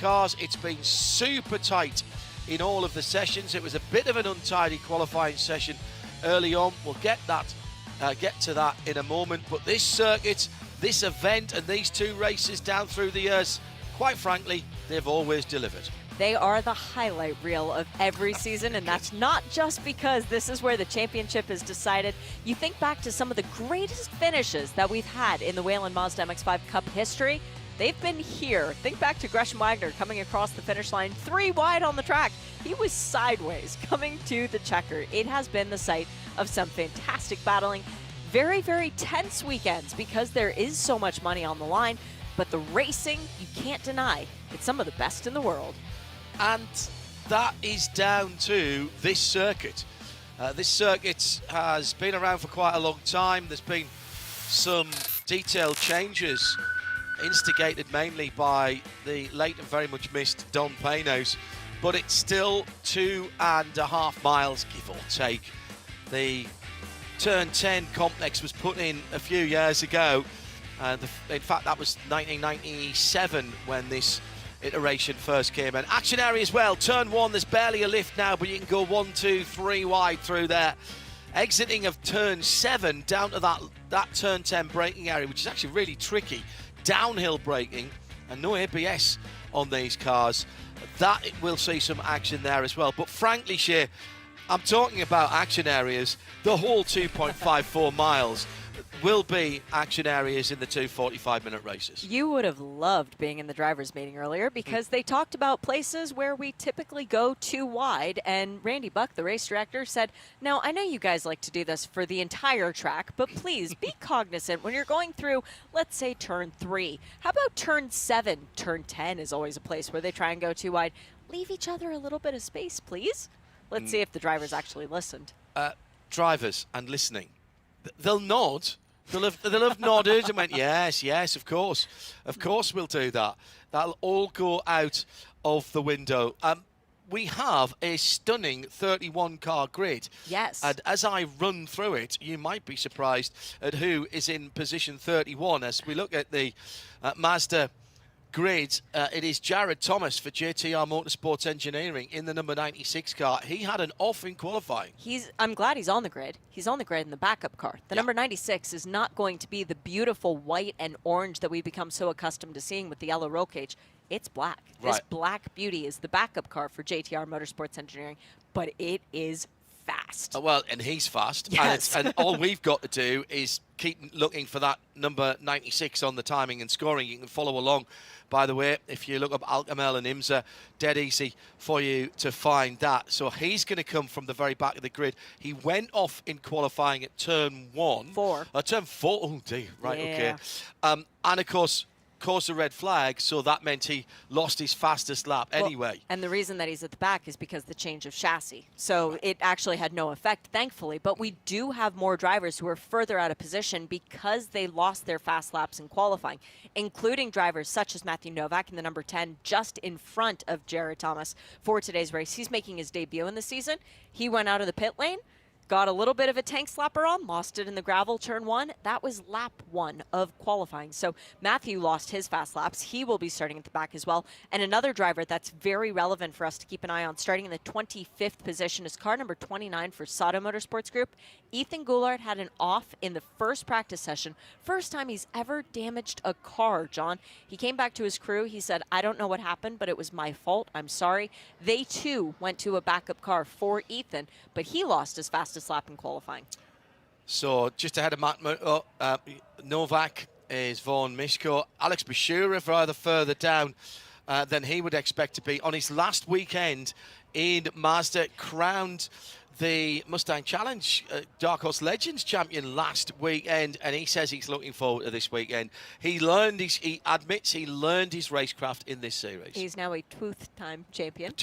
cars. It's been super tight in all of the sessions. It was a bit of an untidy qualifying session early on. We'll get to that in a moment. But this circuit, this event, and these two races down through the years, quite frankly, they've always delivered. They are the highlight reel of every season, and that's not just because this is where the championship is decided. You think back to some of the greatest finishes that we've had in the Whelen Mazda MX-5 Cup history. They've been here. Think back to Gresham Wagner coming across the finish line 3 wide on the track. He was sideways coming to the checker. It has been the site of some fantastic battling. Very, very tense weekends because there is so much money on the line, but the racing, you can't deny, it's some of the best in the world. And that is down to this circuit. This circuit has been around for quite a long time. There's been some detailed changes instigated mainly by the late and very much missed Don Panos, but it's still 2.5 miles, give or take. The Turn 10 complex was put in a few years ago, and in fact that was 1997 when this iteration first came in. Action area as well. Turn 1, there's barely a lift now, but you can go 1, 2, 3 wide through there. Exiting of Turn 7 down to that Turn 10 braking area, which is actually really tricky. Downhill braking and no ABS on these cars. That we'll see some action there as well. But frankly, Shea, I'm talking about action areas. The whole 2.54 miles will be action areas in the two 45-minute races. You would have loved being in the drivers' meeting earlier because they talked about places where we typically go too wide, and Randy Buck, the race director, said, now, I know you guys like to do this for the entire track, but please be cognizant when you're going through, let's say, Turn 3. How about Turn 7? Turn 10 is always a place where they try and go too wide. Leave each other a little bit of space, please. Let's see if the drivers actually listened. Drivers and listening. They'll nod. They'll have nodded and went, yes, of course we'll do that. That'll all go out of the window. We have a stunning 31-car grid. Yes. And as I run through it, you might be surprised at who is in position 31. As we look at the Mazda grid, it is Jared Thomas for JTR Motorsport Engineering in the number 96 car. He had an off in qualifying. I'm glad he's on the grid. He's on the grid in the backup car. The number 96 is not going to be the beautiful white and orange that we've become so accustomed to seeing with the yellow roll cage. It's black. This black beauty is the backup car for JTR Motorsports Engineering, but it is fast. Well, and he's fast. Yes. And all we've got to do is keep looking for that number 96 on the timing and scoring. You can follow along, by the way, if you look up Alcamel and IMSA, dead easy for you to find that. So he's going to come from the very back of the grid. He went off in qualifying at Turn 1. Turn 4. Oh, dear. Right, okay. And, of course, caused a red flag, so that meant he lost his fastest lap anyway. And the reason that he's at the back is because the change of chassis. So it actually had no effect, thankfully. But we do have more drivers who are further out of position because they lost their fast laps in qualifying, including drivers such as Matthew Novak in the number 10, just in front of Jared Thomas for today's race. He's making his debut in the season. He went out of the pit lane, got a little bit of a tank slapper on, lost it in the gravel, Turn 1. That was lap 1 of qualifying. So Matthew lost his fast laps. He will be starting at the back as well. And another driver that's very relevant for us to keep an eye on, starting in the 25th position, is car number 29 for Sato Motorsports Group. Ethan Goulart had an off in the first practice session. First time he's ever damaged a car, John. He came back to his crew. He said, I don't know what happened, but it was my fault. I'm sorry. They, too, went to a backup car for Ethan, but he lost his fastest lap in qualifying. So just ahead of Novak is Vaughan Mishko. Alex Bashura further down than he would expect to be. On his last weekend in Mazda, crowned the Mustang Challenge Dark Horse Legends champion last weekend, and he says he's looking forward to this weekend. He admits he learned his racecraft in this series. He's now a tooth-time champion.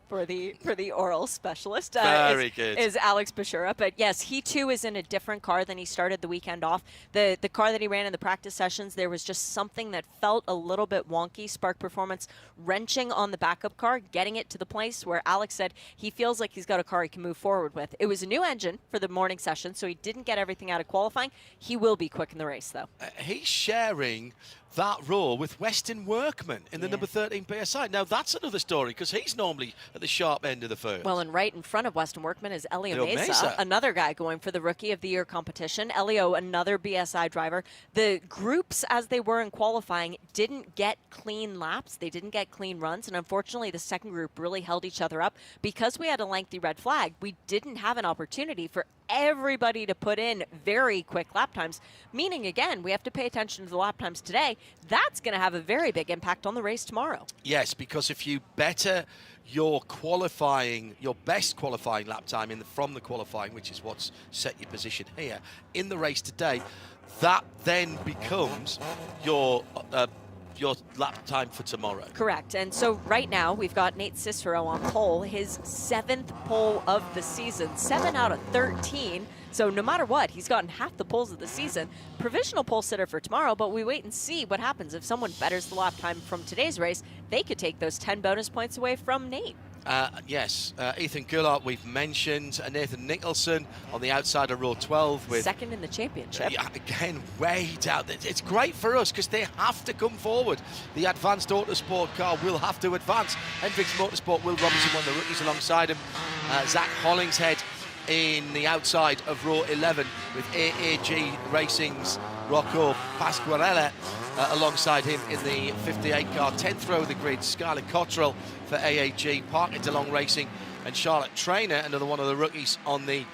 For the oral specialist Very good. Is Alex Bashura. But yes, he too is in a different car than he started the weekend off. The car that he ran in the practice sessions, there was just something that felt a little bit wonky. Spark Performance wrenching on the backup car, getting it to the place where Alex said he feels like he's got a car he can move forward with. It was a new engine for the morning session, so he didn't get everything out of qualifying. He will be quick in the race, though. He's sharing that row with Weston Workman in the number 13 PSI. Now, that's another story because he's normally at the sharp end of the field. Well, and right in front of Weston Workman is Elio Mesa, Mesa, another guy going for the Rookie of the Year competition. Elio, another BSI driver. The groups, as they were in qualifying, didn't get clean laps. They didn't get clean runs, and unfortunately, the second group really held each other up. Because we had a lengthy red flag, we didn't have an opportunity for everybody to put in very quick lap times, meaning, again, we have to pay attention to the lap times today. That's going to have a very big impact on the race tomorrow. Yes, because if you better your qualifying, your best qualifying lap time from the qualifying, which is what's set your position here in the race today, that then becomes your lap time for tomorrow. Correct. And so right now we've got Nate Cicero on pole, his 7th pole of the season, 7 out of 13. So no matter what, he's gotten half the poles of the season. Provisional pole sitter for tomorrow, but we wait and see what happens. If someone betters the lap time from today's race, they could take those 10 bonus points away from Nate. Yes, Ethan Goulart we've mentioned, Nathan Nicholson on the outside of row 12 with second in the championship. Again, way down. It's great for us because they have to come forward. The advanced Autosport car will have to advance. Hendricks Motorsport, Will Robinson, one of the rookies alongside him. Zach Hollingshead in the outside of row 11 with AAG Racing's Rocco Pasquarella alongside him in the 58 car. 10th row of the grid, Skylar Cottrell for AAG, Parker DeLong Racing, and Charlotte Traynor, another one of the rookies on the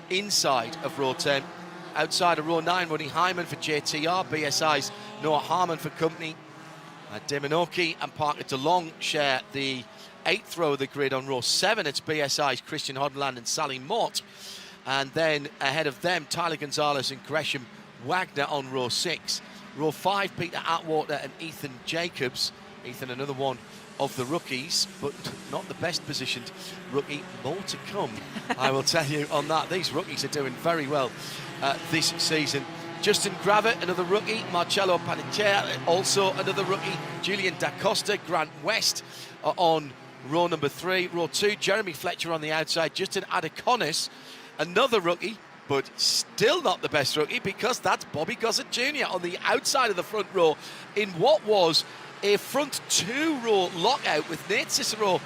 inside of row 10. Outside of row 9, Ronnie Hyman for JTR, BSI's Noah Harmon for Company. Deminoki and Parker DeLong share the 8th row of the grid. On row 7, it's BSI's Christian Hodland and Sally Mott. And then ahead of them, Tyler Gonzalez and Gresham Wagner on row 6. Row 5, Peter Atwater and Ethan Jacobs. Ethan, another one of the rookies, but not the best positioned rookie. More to come, I will tell you on that. These rookies are doing very well this season. Justin Gravett, another rookie. Marcello Panettiere, also another rookie. Julian Da Costa, Grant West on row number 3. Row 2, Jeremy Fletcher on the outside. Justin Adeconis, another rookie, but still not the best rookie because that's Bobby Gossett Jr. on the outside of the front row in what was a front 2-row lockout with Nate Cicero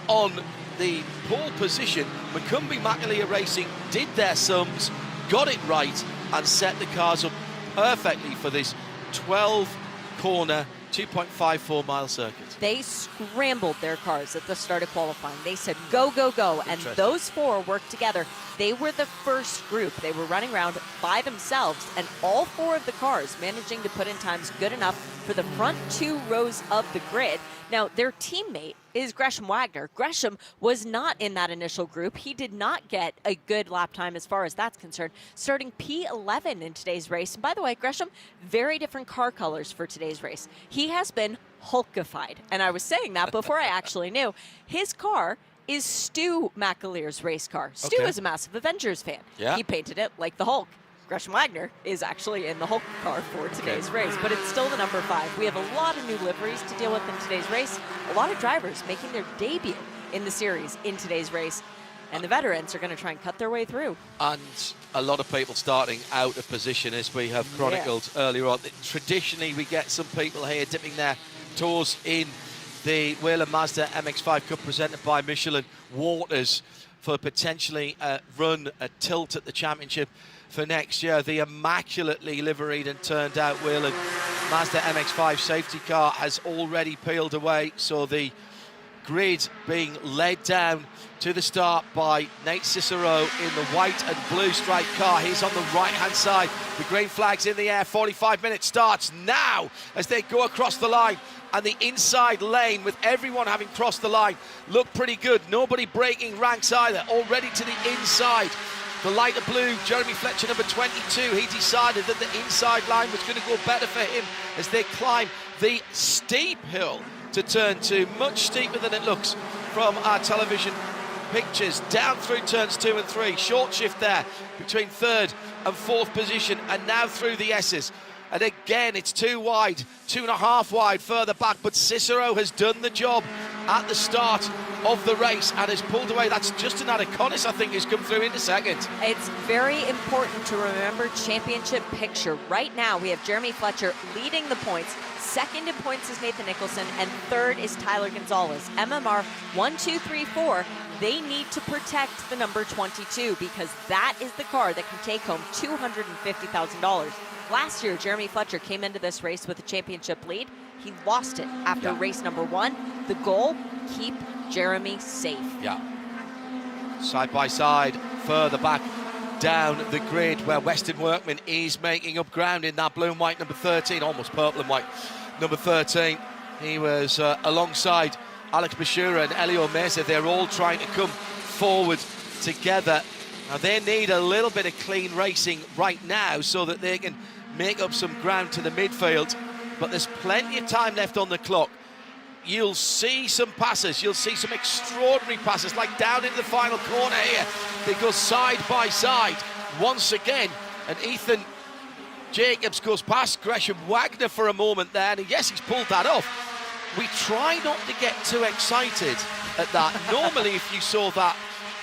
on the pole position. McCumbee McAleer Racing did their sums, got it right, and set the cars up perfectly for this 12-corner, 2.54-mile circuit. They scrambled their cars at the start of qualifying. They said, go, go, go. And those 4 worked together. They were the first group. They were running around by themselves, and all 4 of the cars managing to put in times good enough for the front 2 rows of the grid. Now, their teammate is Gresham Wagner. Gresham was not in that initial group. He did not get a good lap time as far as that's concerned, starting P11 in today's race. And by the way, Gresham, very different car colors for today's race. He has been Hulkified, and I was saying that before I actually knew. His car is Stu McAleer's race car. Stu is a massive Avengers fan. He painted it like the Hulk. Gresham Wagner is actually in the Hulk car for today's race, but it's still the number 5. We have a lot of new liveries to deal with in today's race. A lot of drivers making their debut in the series in today's race, and the veterans are going to try and cut their way through. And a lot of people starting out of position, as we have chronicled earlier on. Traditionally, we get some people here dipping their toes in the Whelen Mazda MX-5 Cup presented by Michelin Waters for potentially a tilt at the championship for next year. The immaculately liveried and turned out Whelen Mazda MX-5 safety car has already peeled away, so the grid being led down to the start by Nate Cicero in the white and blue striped car. He's on the right-hand side. The green flag's in the air. 45-minute starts now as they go across the line. And the inside lane, with everyone having crossed the line, looked pretty good. Nobody breaking ranks either. Already to the inside. The lighter blue, Jeremy Fletcher, number 22, he decided that the inside line was going to go better for him as they climb the steep hill to turn 2, much steeper than it looks from our television pictures. Down through turns 2 and 3, short shift there between 3rd and 4th position, and now through the S's. And again, it's 2 wide, 2.5 wide further back, but Cicero has done the job at the start of the race and has pulled away. That's Justin Adaconis, I think, who's come through into second. It's very important to remember championship picture. Right now, we have Jeremy Fletcher leading the points. Second in points is Nathan Nicholson, and third is Tyler Gonzalez. MMR 1, 2, 3, 4. They need to protect the number 22 because that is the car that can take home $250,000. Last year, Jeremy Fletcher came into this race with a championship lead. He lost it after race number 1. The goal, keep Jeremy safe. Yeah. Side by side, further back down the grid where Weston Workman is making up ground in that blue and white number 13, almost purple and white number 13. He was alongside Alex Bashura and Elio Mesa. They're all trying to come forward together. Now they need a little bit of clean racing right now so that they can make up some ground to the midfield, but there's plenty of time left on the clock. You'll see some passes, you'll see some extraordinary passes, like down into the final corner here. They go side by side once again, and Ethan Jacobs goes past Gresham Wagner for a moment there, and yes, he's pulled that off. We try not to get too excited at that. Normally, if you saw that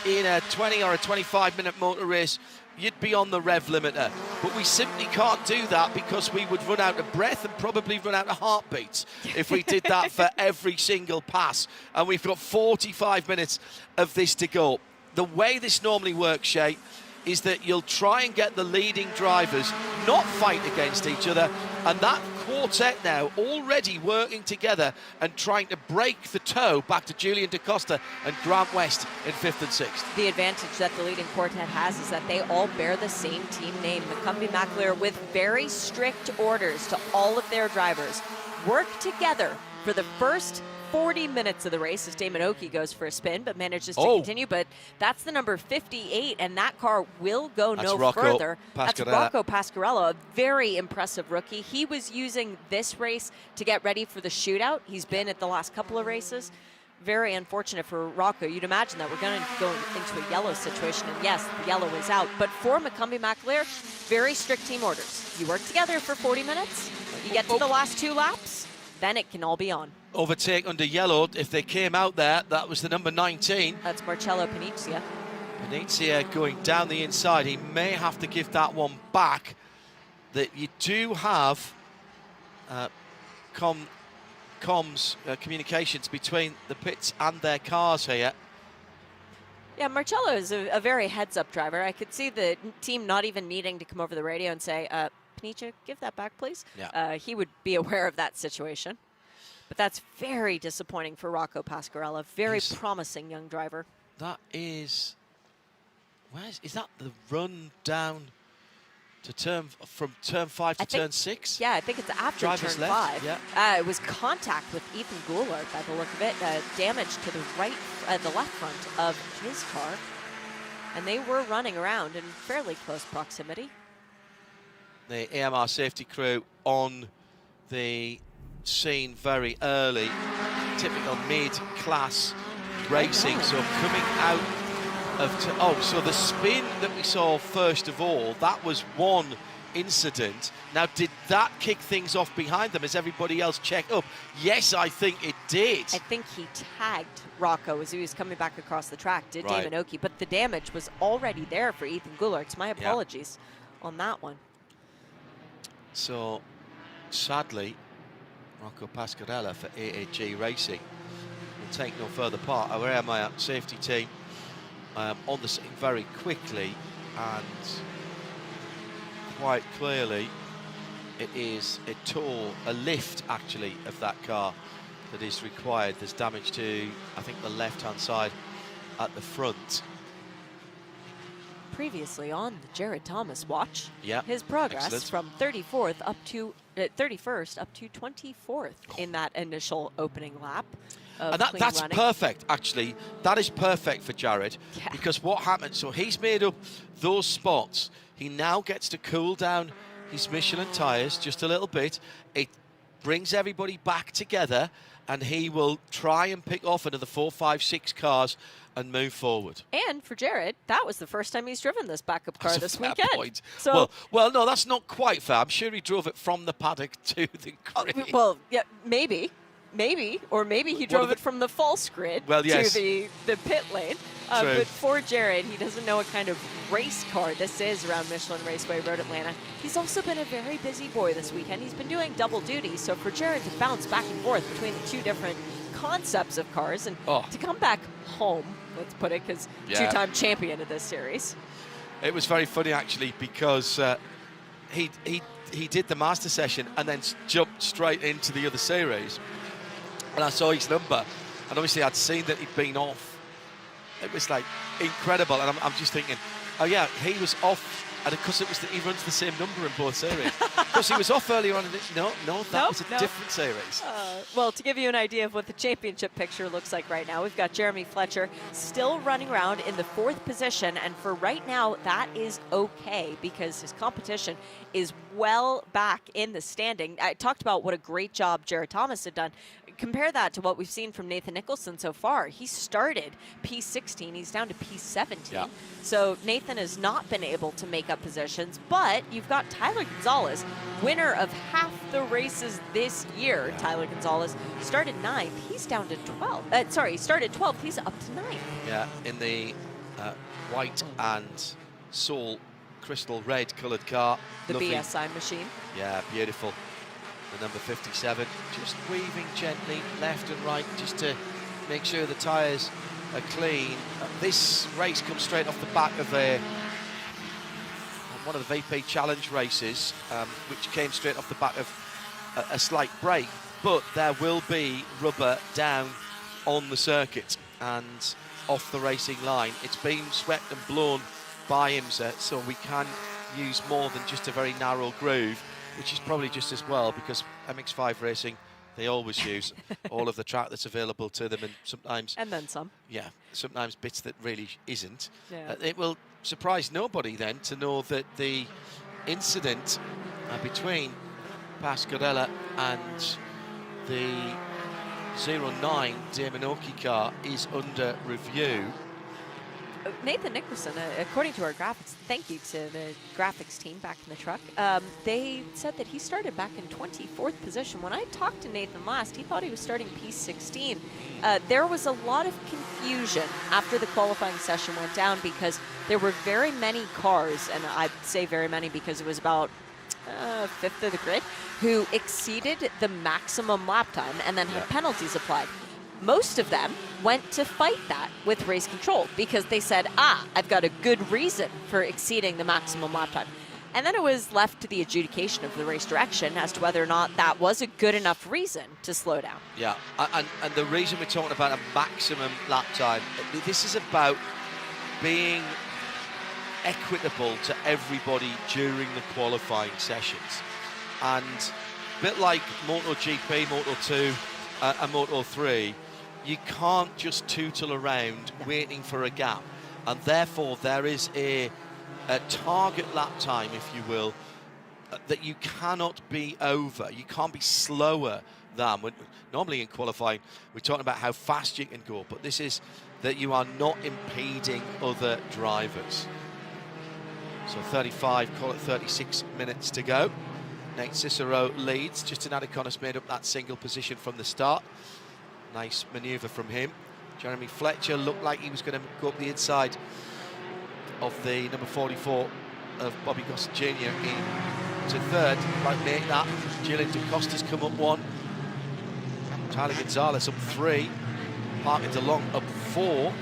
in a 20 or a 25-minute motor race, you'd be on the rev limiter. But we simply can't do that because we would run out of breath and probably run out of heartbeats if we did that for every single pass. And we've got 45 minutes of this to go. The way this normally works, Shay, is that you'll try and get the leading drivers not fight against each other, and that quartet now already working together and trying to break the toe back to Julian DaCosta and Grant West in 5th and 6th. The advantage that the leading quartet has is that they all bear the same team name, McCumbee McAleer, with very strict orders to all of their drivers. Work together for the first 40 minutes of the race as Damon Oakey goes for a spin, but manages to continue. But that's the number 58, and that car will go no further. That's Rocco Pasquarello, a very impressive rookie. He was using this race to get ready for the shootout. He's been at the last couple of races. Very unfortunate for Rocco. You'd imagine that we're going to go into a yellow situation, and yes, the yellow is out. But for McCumbee McAleer, very strict team orders. You work together for 40 minutes, you get to the last 2 laps, then it can all be on. Overtake under yellow, if they came out there, that was the number 19. That's Marcello Panizia. Panizia going down the inside. He may have to give that one back. That you do have communications between the pits and their cars here. Yeah, Marcello is a very heads-up driver. I could see the team not even needing to come over the radio and say, Panizia, give that back, please. Yeah. He would be aware of that situation. But that's very disappointing for Rocco Pasquarello. Very promising young driver. That is... Is that the run down to from turn 5 to turn 6? Yeah, I think it's after Driver's turn left, 5. Yeah. It was contact with Ethan Goulart by the look of it. Damage to the the left front of his car. And they were running around in fairly close proximity. The AMR safety crew on the scene very early. Typical mid-class racing. So coming out of... so the spin that we saw first of all, that was one incident. Now, did that kick things off behind them as everybody else checked up? Yes, I think it did. I think he tagged Rocco as he was coming back across the track, did Damon Oakey, but the damage was already there for Ethan Goulart. So my apologies on that one. So, sadly, Rocco Pasquarello for AAG Racing will take no further part. Our AMR safety team on the scene very quickly, and quite clearly it is a lift actually of that car that is required. There's damage to, I think, the left-hand side at the front. Previously on the Jared Thomas watch, his progress Excellent. from 34th up to 31st up to 24th in that initial opening lap. And that's running. Perfect, actually. That is perfect for Jared, because what happened, so he's made up those spots. He now gets to cool down his Michelin tyres just a little bit. It brings everybody back together, and he will try and pick off another 4, 5, 6 cars and move forward. And for Jared, that was the first time he's driven this backup car this weekend. Point. So, well, no, that's not quite fair. I'm sure he drove it from the paddock to the grid. Well, yeah, maybe. Maybe, or maybe he drove it from the false grid yes. to the pit lane. True. But for Jared, he doesn't know what kind of race car this is around Michelin Raceway Road Atlanta. He's also been a very busy boy this weekend. He's been doing double duty, so for Jared to bounce back and forth between the two different concepts of cars and to come back home, let's put it, because two-time champion of this series. It was very funny, actually, because he did the master session and then jumped straight into the other series. And I saw his number, and obviously I'd seen that he'd been off. It was like incredible, and I'm just thinking, oh yeah, he was off, and because he runs the same number in both series. Because he was off earlier on, and that was a different series. Well, to give you an idea of what the championship picture looks like right now, we've got Jeremy Fletcher still running around in the 4th position, and for right now, that is okay because his competition is well back in the standing. I talked about what a great job Jared Thomas had done. Compare that to what we've seen from Nathan Nicholson so far. He started P16, he's down to P17. Yeah. So Nathan has not been able to make up positions, but you've got Tyler Gonzalez, winner of half the races this year. Yeah. Tyler Gonzalez started 9th, he's down to 12. He started 12th, he's up to 9th. Yeah, in the white and Saul crystal red coloured car. The Lovely. BSI machine. Yeah, beautiful. The number 57, just weaving gently left and right just to make sure the tyres are clean. This race comes straight off the back of one of the VP Challenge races, which came straight off the back of a slight break, but there will be rubber down on the circuit and off the racing line. It's been swept and blown by IMSA, so we can use more than just a very narrow groove, which is probably just as well, because MX-5 Racing, they always use all of the track that's available to them, and sometimes... And then some. Yeah, sometimes bits that really isn't. Yeah. It will surprise nobody then to know that the incident between Pasquarella and the 09 Damonaki car is under review. Nathan Nicholson, according to our graphics, thank you to the graphics team back in the truck, they said that he started back in 24th position. When I talked to Nathan last, he thought he was starting P16. There was a lot of confusion after the qualifying session went down because there were very many cars, and I'd say very many because it was about 5th of the grid, who exceeded the maximum lap time and then had penalties applied. Most of them went to fight that with race control because they said, I've got a good reason for exceeding the maximum lap time. And then it was left to the adjudication of the race direction as to whether or not that was a good enough reason to slow down. Yeah, and the reason we're talking about a maximum lap time, this is about being equitable to everybody during the qualifying sessions. And a bit like MotoGP, Moto2 and Moto3, you can't just tootle around waiting for a gap, and therefore there is a target lap time, if you will, that you cannot be over. You can't be slower than. Normally in qualifying, we're talking about how fast you can go, but this is that you are not impeding other drivers. So 35, call it 36 minutes to go. Nate Cicero leads. Justin Adiconis made up that single position from the start. Nice manoeuvre from him. Jeremy Fletcher looked like he was going to go up the inside of the number 44 of Bobby Gossett Jr. into 3rd. Like make that. Gillian DaCosta's come up 1. Tyler Gonzalez up 3. Parker DeLong up 4.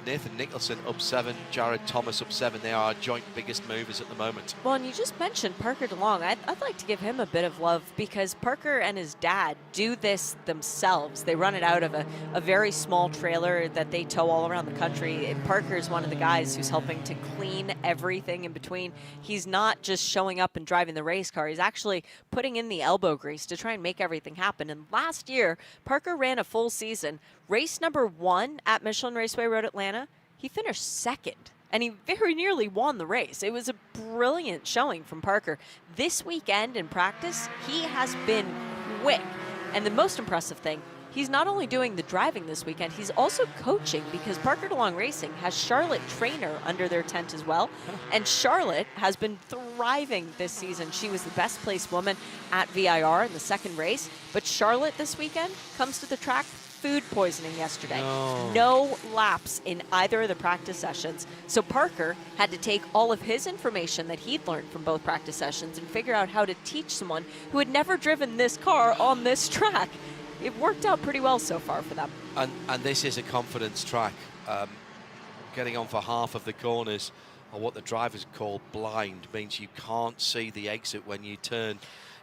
Nathan Nicholson up 7, Jared Thomas up 7. They are our joint biggest movers at the moment. Well, and you just mentioned Parker DeLong. I'd like to give him a bit of love because Parker and his dad do this themselves. They run it out of a very small trailer that they tow all around the country. And Parker is one of the guys who's helping to clean everything in between. He's not just showing up and driving the race car. He's actually putting in the elbow grease to try and make everything happen. And last year, Parker ran a full season. Race number 1 at Michelin Raceway Road Atlanta, he finished 2nd, and he very nearly won the race. It was a brilliant showing from Parker. This weekend in practice, he has been quick. And the most impressive thing, he's not only doing the driving this weekend, he's also coaching, because Parker DeLong Racing has Charlotte Trainer under their tent as well. And Charlotte has been thriving this season. She was the best placed woman at VIR in the second race. But Charlotte this weekend comes to the track food poisoning yesterday. No laps in either of the practice sessions. So Parker had to take all of his information that he'd learned from both practice sessions and figure out how to teach someone who had never driven this car on this track. It worked out pretty well so far for them. And this is a confidence track. Getting on for half of the corners, or what the drivers call blind, means you can't see the exit when you turn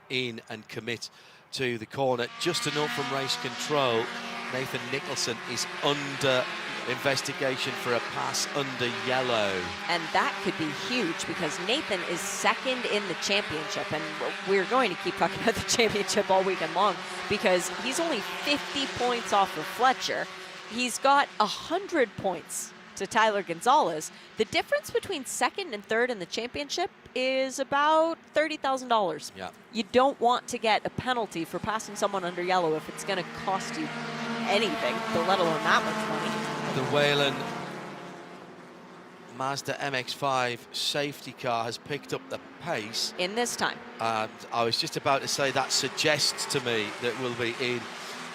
in and commit to the corner. Just a note from race control, Nathan Nicholson is under investigation for a pass under yellow. And that could be huge, because Nathan is second in the championship, and we're going to keep talking about the championship all weekend long, because he's only 50 points off of Fletcher. He's got 100 points to Tyler Gonzalez. The difference between second and third in the championship is about $30,000. Yeah. You don't want to get a penalty for passing someone under yellow if it's going to cost you anything, let alone that much money. The Whelen Mazda MX-5 safety car has picked up the pace. In this time. And I was just about to say that suggests to me that we'll be in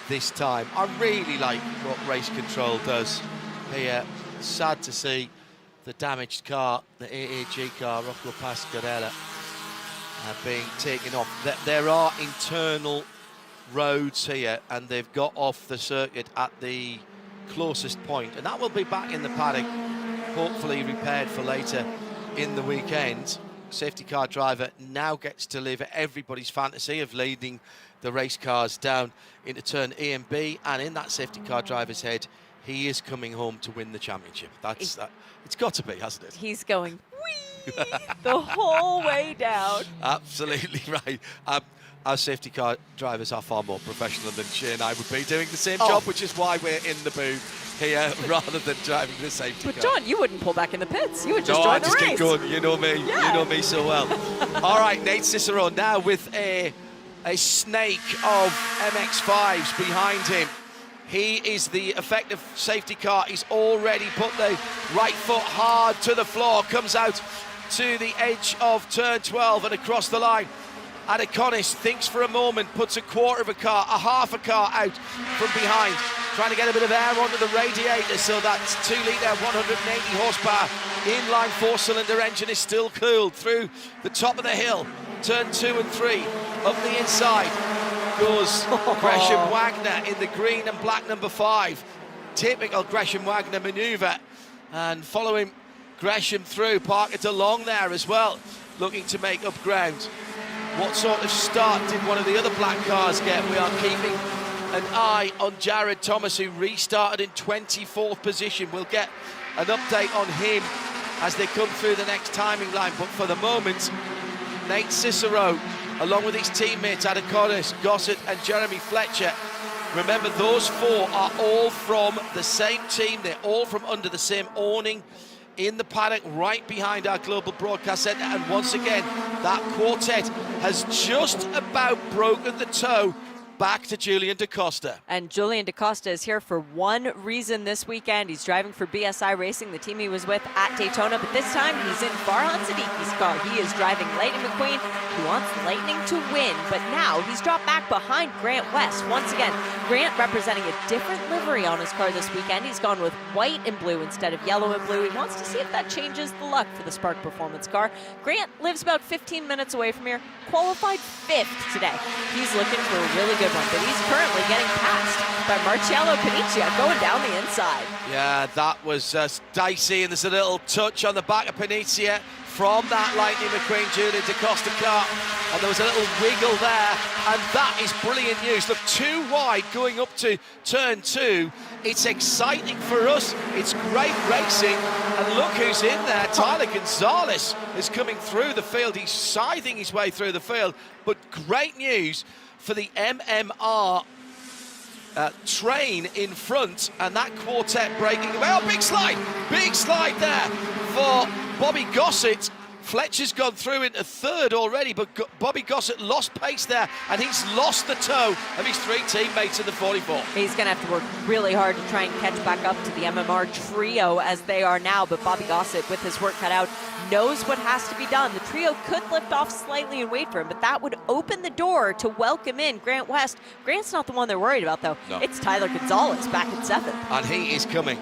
this time. I really like what race control does here. Sad to see the damaged car, the AAG car, Rocco Pasquarella, being taken off. There are internal roads here, and they've got off the circuit at the closest point, and that will be back in the paddock, hopefully repaired for later in the weekend. Safety car driver now gets to live everybody's fantasy of leading the race cars down into turn A and B, and in that safety car driver's head, he is coming home to win the championship. It's got to be, hasn't it? He's going whee the whole way down. Absolutely right. Our safety car drivers are far more professional than she and I would be doing the same job, which is why we're in the booth here rather than driving the safety car. But John, you wouldn't pull back in the pits. You would just join the race. Keep going. You know me. Yeah. You know me so well. All right, Nate Cicero now with a snake of MX-5s behind him. He is the effective safety car. He's already put the right foot hard to the floor, comes out to the edge of turn 12 and across the line. Adeconis thinks for a moment, puts a quarter of a car, a half a car out from behind, trying to get a bit of air onto the radiator, so that 2-litre, 180 horsepower inline four-cylinder engine is still cooled through the top of the hill. Turn 2 and 3, up the inside goes Gresham Wagner in the green and black number 5. Typical Gresham Wagner manoeuvre. And following Gresham through, Parker DeLong there as well, looking to make up ground. What sort of start did one of the other black cars get? We are keeping an eye on Jared Thomas, who restarted in 24th position. We'll get an update on him as they come through the next timing line. But for the moment, Nate Cicero, along with his teammates Adeconis, Gossett and Jeremy Fletcher. Remember, those 4 are all from the same team. They're all from under the same awning in the paddock right behind our global broadcast centre. And once again, that quartet has just about broken the toe back to Julian DaCosta. And Julian DaCosta is here for one reason this weekend. He's driving for BSI Racing, the team he was with at Daytona, but this time he's in Farhan Siddiqui's car. He is driving Lightning McQueen, who wants Lightning to win, but now he's dropped back behind Grant West. Once again, Grant representing a different livery on his car this weekend. He's gone with white and blue instead of yellow and blue. He wants to see if that changes the luck for the Spark Performance car. Grant lives about 15 minutes away from here, qualified 5th today. He's looking for a really good one, but he's currently getting passed by Marcello Panicia going down the inside. Yeah, that was dicey, and there's a little touch on the back of Panicia from that Lightning McQueen Julian DaCosta car, and there was a little wiggle there, and that is brilliant news. Look, 2 wide going up to turn 2. It's exciting for us. It's great racing, and look who's in there. Tyler Gonzalez is coming through the field. He's scything his way through the field, but great news for the MMR train in front, and that quartet breaking away. Oh, big slide there for Bobby Gossett, Fletcher's gone through into third already, but Bobby Gossett lost pace there, and he's lost the toe of his 3 teammates in the 44. He's going to have to work really hard to try and catch back up to the MMR trio as they are now, but Bobby Gossett, with his work cut out, knows what has to be done. The trio could lift off slightly and wait for him, but that would open the door to welcome in Grant West. Grant's not the one they're worried about, though. No. It's Tyler Gonzalez back at 7th. And he is coming.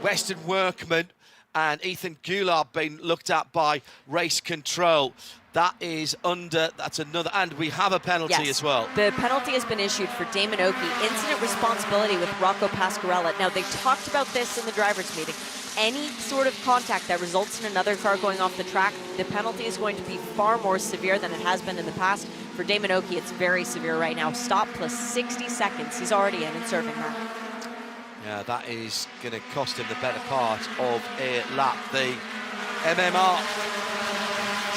Weston Workman and Ethan Goulart being looked at by race control. That's another, and we have a penalty as well. The penalty has been issued for Damon Oakey. Incident responsibility with Rocco Pasquarella. Now, they talked about this in the drivers' meeting. Any sort of contact that results in another car going off the track, the penalty is going to be far more severe than it has been in the past. For Damon Oakey, it's very severe right now. Stop plus 60 seconds. He's already in and serving that. Yeah, that is going to cost him the better part of a lap. The MMR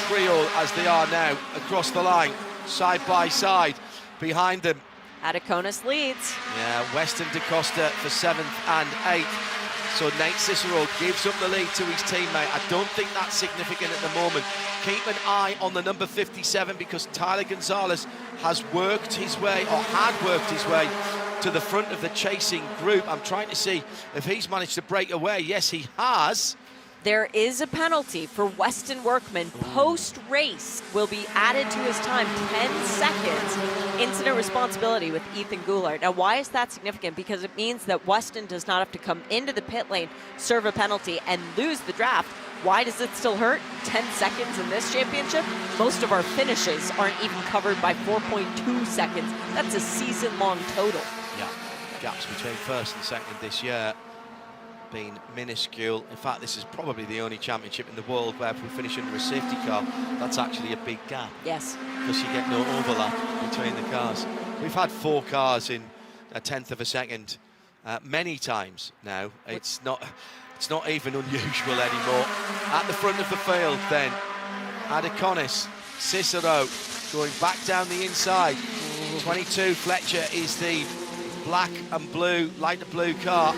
trio, as they are now, across the line, side by side, behind them. Adaconis leads. Yeah, Weston DaCosta for 7th and 8th. So Nate Cicero gives up the lead to his teammate. I don't think that's significant at the moment. Keep an eye on the number 57 because Tyler Gonzalez has worked his way, or had worked his way, to the front of the chasing group. I'm trying to see if he's managed to break away. Yes, he has. There is a penalty for Weston Workman. Post-race will be added to his time, 10 seconds. Incident responsibility with Ethan Goulart. Now, why is that significant? Because it means that Weston does not have to come into the pit lane, serve a penalty, and lose the draft. Why does it still hurt? 10 seconds in this championship? Most of our finishes aren't even covered by 4.2 seconds. That's a season-long total. Yeah, gaps between first and second this year been minuscule. In fact, this is probably the only championship in the world where if we finish under a safety car, that's actually a big gap. Yes. Because you get no overlap between the cars. We've had 4 cars in a 1/10 of a second many times now. It's not even unusual anymore. At the front of the field then, Adaconis, Cicero going back down the inside. 22 Fletcher is the black and blue, lighter blue car.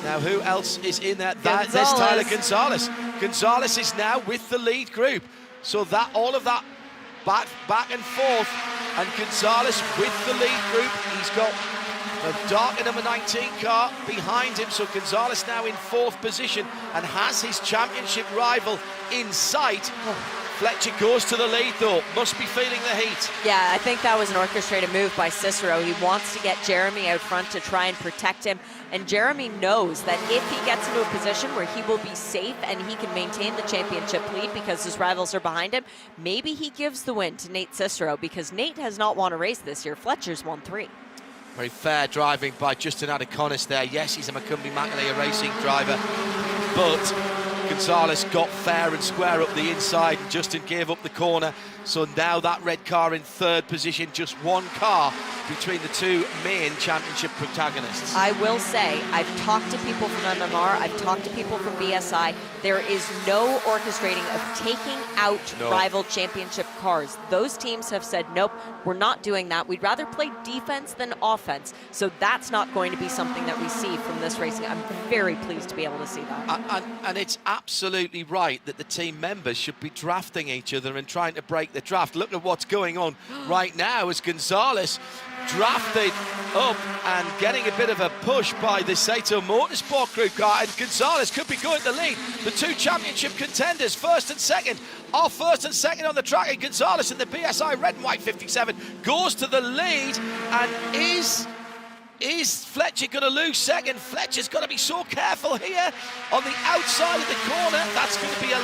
Now, who else is in there? There's Tyler Gonzalez. Gonzalez is now with the lead group. So that all of that back and forth, and Gonzalez with the lead group. He's got the darker number 19 car behind him. So Gonzalez now in 4th position and has his championship rival in sight. Fletcher goes to the lead though, must be feeling the heat. Yeah, I think that was an orchestrated move by Cicero. He wants to get Jeremy out front to try and protect him. And Jeremy knows that if he gets into a position where he will be safe and he can maintain the championship lead because his rivals are behind him, maybe he gives the win to Nate Cicero because Nate has not won a race this year. Fletcher's won 3. Very fair driving by Justin Adaconis there. Yes, he's a McCumbee McAleer Racing driver, but Gonzalez got fair and square up the inside and Justin gave up the corner. So now that red car in 3rd position, just 1 car between the 2 main championship protagonists. I will say, I've talked to people from MMR, I've talked to people from BSI. There is no orchestrating of taking out rival championship cars. Those teams have said, nope, we're not doing that. We'd rather play defense than offense. So that's not going to be something that we see from this racing. I'm very pleased to be able to see that. And it's absolutely right that the team members should be drafting each other and trying to break the draft. Look at what's going on right now as Gonzalez drafted up and getting a bit of a push by the Sato Motorsport crew car, and Gonzalez could be going to lead. The 2 championship contenders, 1st and 2nd, are 1st and 2nd on the track, and Gonzalez in the BSI red and white 57 goes to the lead. And is Fletcher going to lose 2nd? Fletcher's got to be so careful here on the outside of the corner. That's going to be a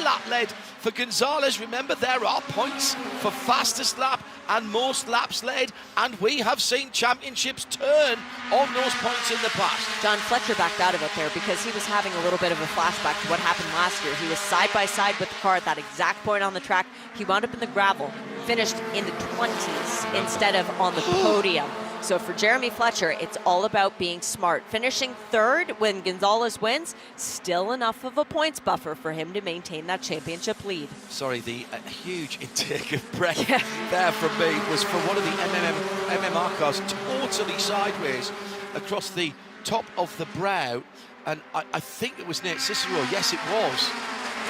lap led for Gonzalez. Remember, there are points for fastest lap and most laps led, and we have seen championships turn on those points in the past. John Fletcher backed out of it there because he was having a little bit of a flashback to what happened last year. He was side by side with the car at that exact point on the track. He wound up in the gravel, finished in the 20s instead of on the podium. So for Jeremy Fletcher, it's all about being smart. Finishing 3rd when Gonzalez wins, still enough of a points buffer for him to maintain that championship lead. Sorry, the huge intake of breath there from me was for one of the MMR cars totally sideways across the top of the brow. And I think it was Nate Cicero. Yes, it was.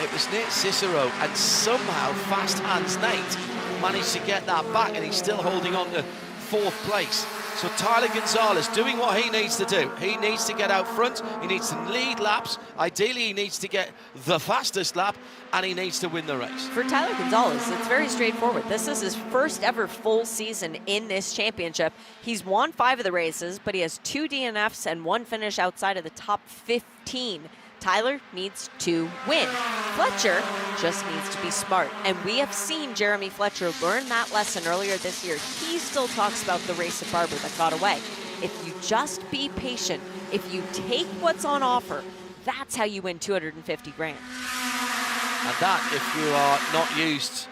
It was Nate Cicero, and somehow Fast Hands Nate managed to get that back, and he's still holding on to 4th place. So Tyler Gonzalez doing what he needs to do. He needs to get out front, he needs to lead laps, ideally he needs to get the fastest lap, and he needs to win the race. For Tyler Gonzalez, it's very straightforward. This is his first ever full season in this championship. He's won 5 of the races, but he has 2 DNFs and 1 finish outside of the top 15. Tyler needs to win. Fletcher just needs to be smart. And we have seen Jeremy Fletcher learn that lesson earlier this year. He still talks about the race at Barber that got away. If you just be patient, if you take what's on offer, that's how you win 250 grand. And that, if you are not used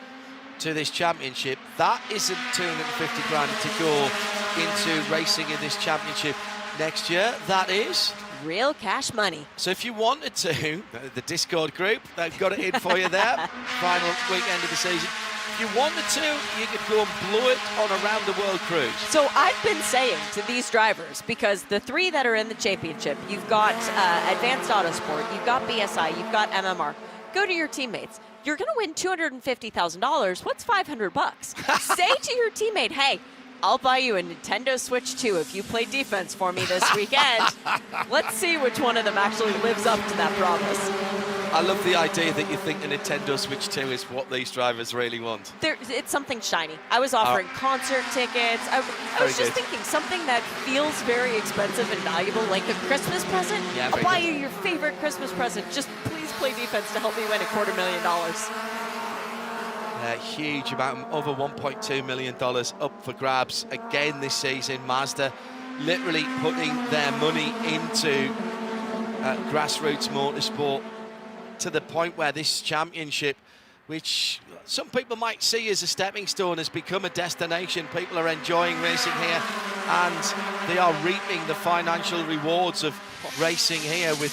to this championship, that isn't 250 grand to go into racing in this championship next year. That is real cash money. So if you wanted to, the Discord group, they've got it in for you there. Final weekend of the season. If you wanted to, you could go and blow it on a round the world cruise. So I've been saying to these drivers, because the 3 that are in the championship, you've got Advanced Autosport, you've got BSI, you've got MMR. Go to your teammates. You're going to win $250,000. What's 500 bucks? Say to your teammate, hey, I'll buy you a Nintendo Switch 2 if you play defense for me this weekend. Let's see which one of them actually lives up to that promise. I love the idea that you think the Nintendo Switch 2 is what these drivers really want. It's something shiny. I was offering concert tickets. I was just thinking something that feels very expensive and valuable, like a Christmas present. Yeah, I'll buy you your favorite Christmas present. Just please play defense to help me win $250,000. A huge amount, over $1.2 million up for grabs again this season. Mazda literally putting their money into grassroots motorsport to the point where this championship, which some people might see as a stepping stone, has become a destination. People are enjoying racing here, and they are reaping the financial rewards of racing here with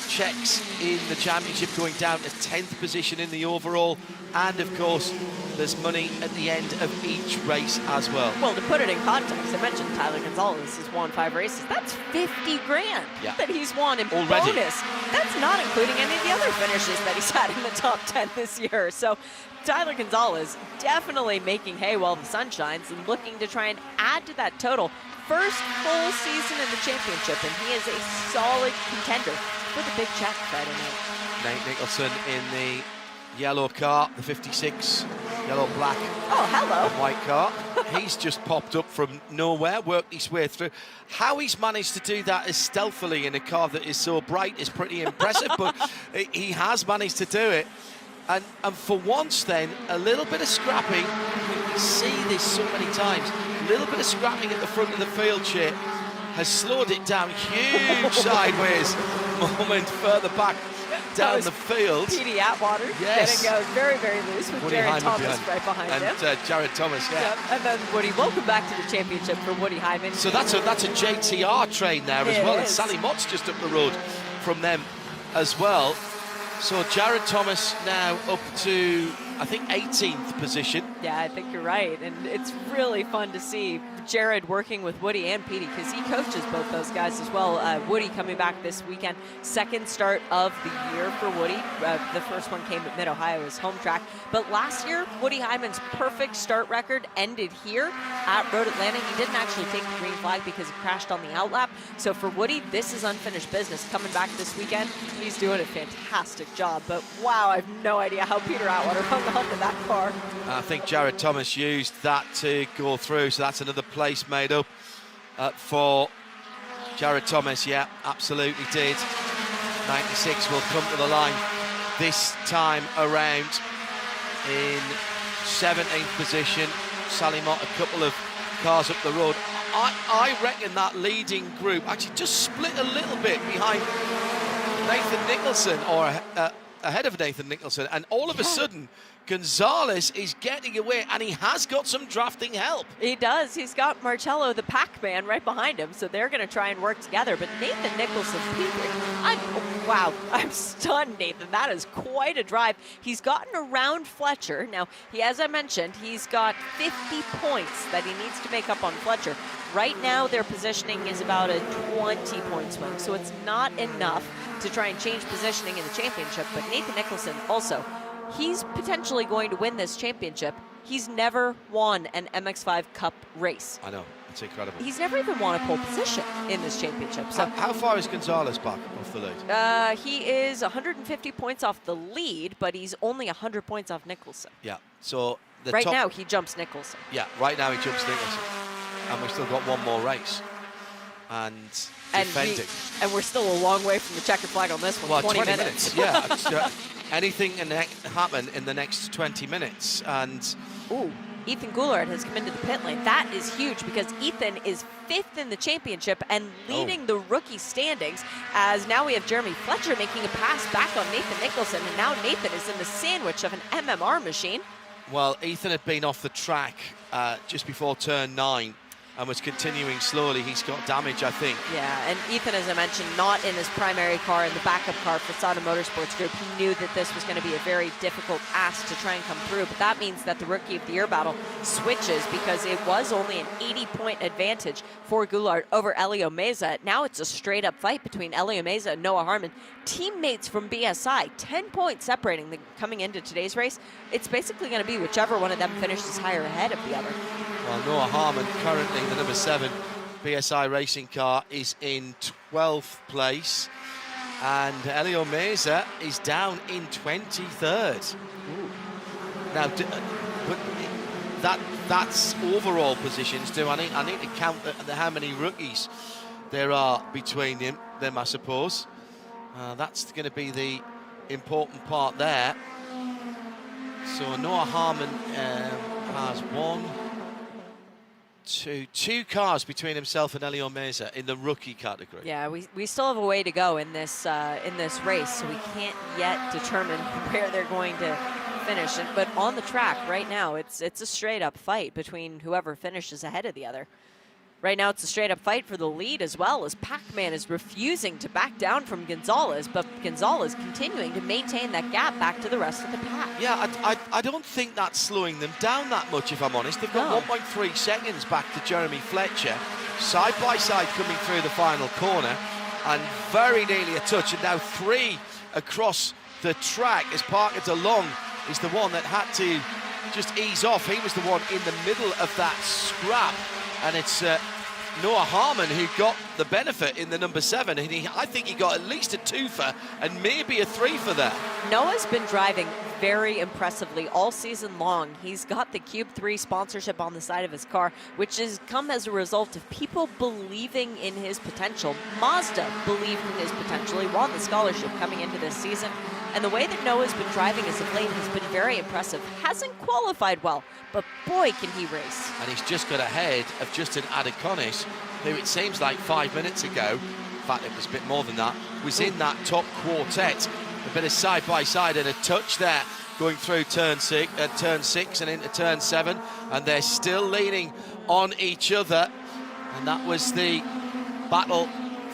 checks in the championship going down to 10th position in the overall, and of course there's money at the end of each race as well. Well, to put it in context, I mentioned Tyler Gonzalez has won 5 races. That's 50 grand that he's won in bonus. That's not including any of the other finishes that he's had in the top 10 this year. So Tyler Gonzalez definitely making hay while the sun shines and looking to try and add to that total. First full season in the championship, and he is a solid contender for the big check Friday night. Nate Nicholson in the yellow car, the 56, yellow, black, hello, and white car. He's just popped up from nowhere, worked his way through. How he's managed to do that as stealthily in a car that is so bright is pretty impressive, but he has managed to do it. And for once then, a little bit of scrapping. We see this so many times. A little bit of scrapping at the front of the field shape has slowed it down. Huge sideways moment further back down the field. Petey Atwater getting very, very loose with Woody Jared Hyman Thomas right behind him. And Jared Thomas, And then Woody, welcome back to the championship for Woody Hyman. So that's a JTR train there as well. And Sally Mott's just up the road from them as well. So Jared Thomas now up to, I think, 18th position. Yeah, I think you're right. And it's really fun to see Jared working with Woody and Petey, because he coaches both those guys as well. Woody coming back this weekend, second start of the year for Woody. The first one came at Mid-Ohio, his home track. But last year, Woody Hyman's perfect start record ended here at Road Atlanta. He didn't actually take the green flag because he crashed on the outlap. So for Woody, this is unfinished business. Coming back this weekend, he's doing a fantastic job. But wow, I have no idea how Peter Atwater hung on to that car. I think Jared Thomas used that to go through, so that's another place made up for Jared Thomas. Yeah, absolutely did. 96 will come to the line this time around in 17th position. Sally Mott a couple of cars up the road. I reckon that leading group actually just split a little bit behind Nathan Nicholson, or ahead of Nathan Nicholson, and all of a sudden Gonzalez is getting away, and he has got some drafting help. He does. He's got Marcello, the Pac-Man, right behind him, so they're going to try and work together. But Nathan Nicholson, wow, I'm stunned, Nathan. That is quite a drive. He's gotten around Fletcher. Now, as I mentioned, he's got 50 points that he needs to make up on Fletcher. Right now, their positioning is about a 20-point swing, so it's not enough to try and change positioning in the championship. But Nathan Nicholson also, he's potentially going to win this championship. He's never won an MX-5 Cup race. I know, it's incredible. He's never even won a pole position in this championship. So how far is Gonzalez back off the lead? he is 150 points off the lead, but he's only 100 points off Nicholson. Yeah, so right now he jumps Nicholson. Yeah, right now he jumps Nicholson. And we've still got one more race. And defending. And we're still a long way from the checkered flag on this one. Well, 20 minutes. Yeah. Anything can happen in the next 20 minutes. And ooh, Ethan Goulart has come into the pit lane. That is huge because Ethan is 5th in the championship and leading the rookie standings, as now we have Jeremy Fletcher making a pass back on Nathan Nicholson, and now Nathan is in the sandwich of an MMR machine. Well, Ethan had been off the track just before turn 9 and was continuing slowly. He's got damage, I think. Yeah, and Ethan, as I mentioned, not in his primary car, in the backup car for Sada Motorsports Group. He knew that this was going to be a very difficult ask to try and come through, but that means that the Rookie of the Year battle switches, because it was only an 80-point advantage for Goulart over Elio Meza. Now it's a straight-up fight between Elio Meza and Noah Harmon. Teammates from BSI, 10 points separating them coming into today's race. It's basically going to be whichever one of them finishes higher ahead of the other. Well, Noah Harmon, currently the number 7 BSI racing car, is in 12th place. And Elio Meza is down in 23rd. Ooh. Now, but that's overall positions too. I need to count how many rookies there are between them, I suppose. That's going to be the important part there. So Noah Harmon has two cars between himself and Elio Meza in the rookie category. Yeah, we still have a way to go in this race, so we can't yet determine where they're going to finish. But on the track right now, it's a straight-up fight between whoever finishes ahead of the other. Right now, it's a straight-up fight for the lead, as well as Pac-Man is refusing to back down from Gonzalez, but Gonzalez continuing to maintain that gap back to the rest of the pack. Yeah, I don't think that's slowing them down that much, if I'm honest. They've got 1.3 seconds back to Jeremy Fletcher, side by side coming through the final corner, and very nearly a touch, and now 3 across the track as Parker DeLong is the one that had to just ease off. He was the one in the middle of that scrap, and it's Noah Harmon who got the benefit in the number 7, and I think he got at least a 2-fer and maybe a 3-fer there. Noah's been driving very impressively all season long. He's got the Cube 3 sponsorship on the side of his car, which has come as a result of people believing in his potential. Mazda believed in his potential. He won the scholarship coming into this season. And the way that Noah's been driving as of late has been very impressive. Hasn't qualified well, but boy, can he race. And he's just got ahead of Justin Adeconis, who it seems like 5 minutes ago, in fact it was a bit more than that, was in that top quartet. A bit of side-by-side and a touch there going through turn 6 and into turn 7, and they're still leaning on each other. And that was the battle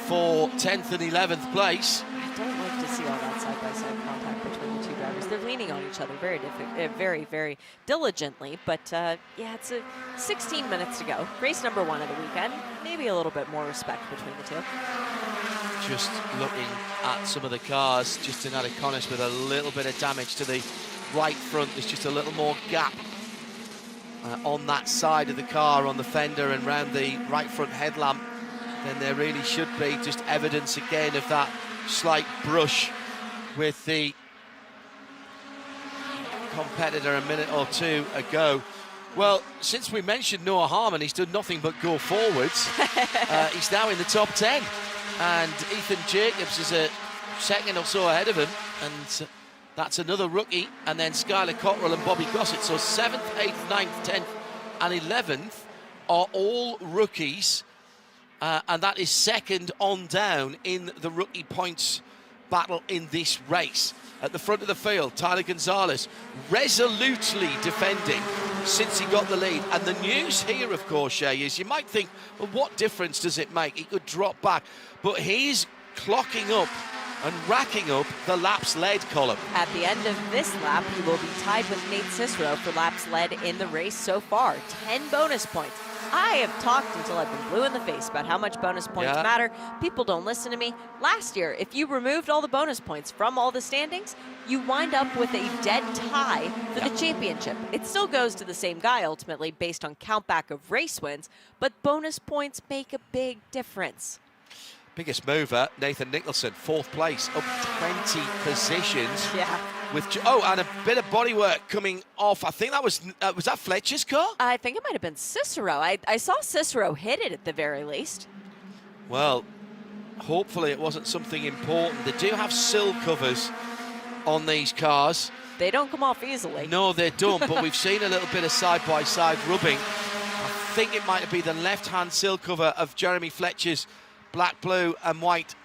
for 10th and 11th place. I don't like to see all that side-by-side contact between the two drivers. They're leaning on each other very, very diligently. But yeah, it's 16 minutes to go. Race number 1 of the weekend. Maybe a little bit more respect between the two. Just looking at some of the cars, Justin Adeconis with a little bit of damage to the right front. There's just a little more gap on that side of the car, on the fender and round the right front headlamp, than there really should be. Just evidence again of that slight brush with the competitor a minute or 2 ago. Well, since we mentioned Noah Harmon, he's done nothing but go forwards. He's now in the top 10. And Ethan Jacobs is a second or so ahead of him. And that's another rookie. And then Skylar Cottrell and Bobby Gossett. So 7th, 8th, 9th, 10th and 11th are all rookies. And that is second on down in the rookie points battle in this race. At the front of the field, Tyler Gonzalez resolutely defending since he got the lead. And the news here, of course, Shay, is you might think, well, what difference does it make? He could drop back. But he's clocking up and racking up the laps led column. At the end of this lap, he will be tied with Nate Cicero for laps led in the race so far. 10 bonus points. I have talked until I've been blue in the face about how much bonus points matter. People don't listen to me. Last year, if you removed all the bonus points from all the standings, you wind up with a dead tie for the championship. It still goes to the same guy ultimately based on countback of race wins, but bonus points make a big difference. Biggest mover, Nathan Nicholson, 4th place, up 20 positions. Yeah. And a bit of bodywork coming off. I think that was that Fletcher's car? I think it might have been Cicero. I saw Cicero hit it at the very least. Well, hopefully it wasn't something important. They do have sill covers on these cars. They don't come off easily. No, they don't, but we've seen a little bit of side-by-side rubbing. I think it might have been the left-hand sill cover of Jeremy Fletcher's black, blue and white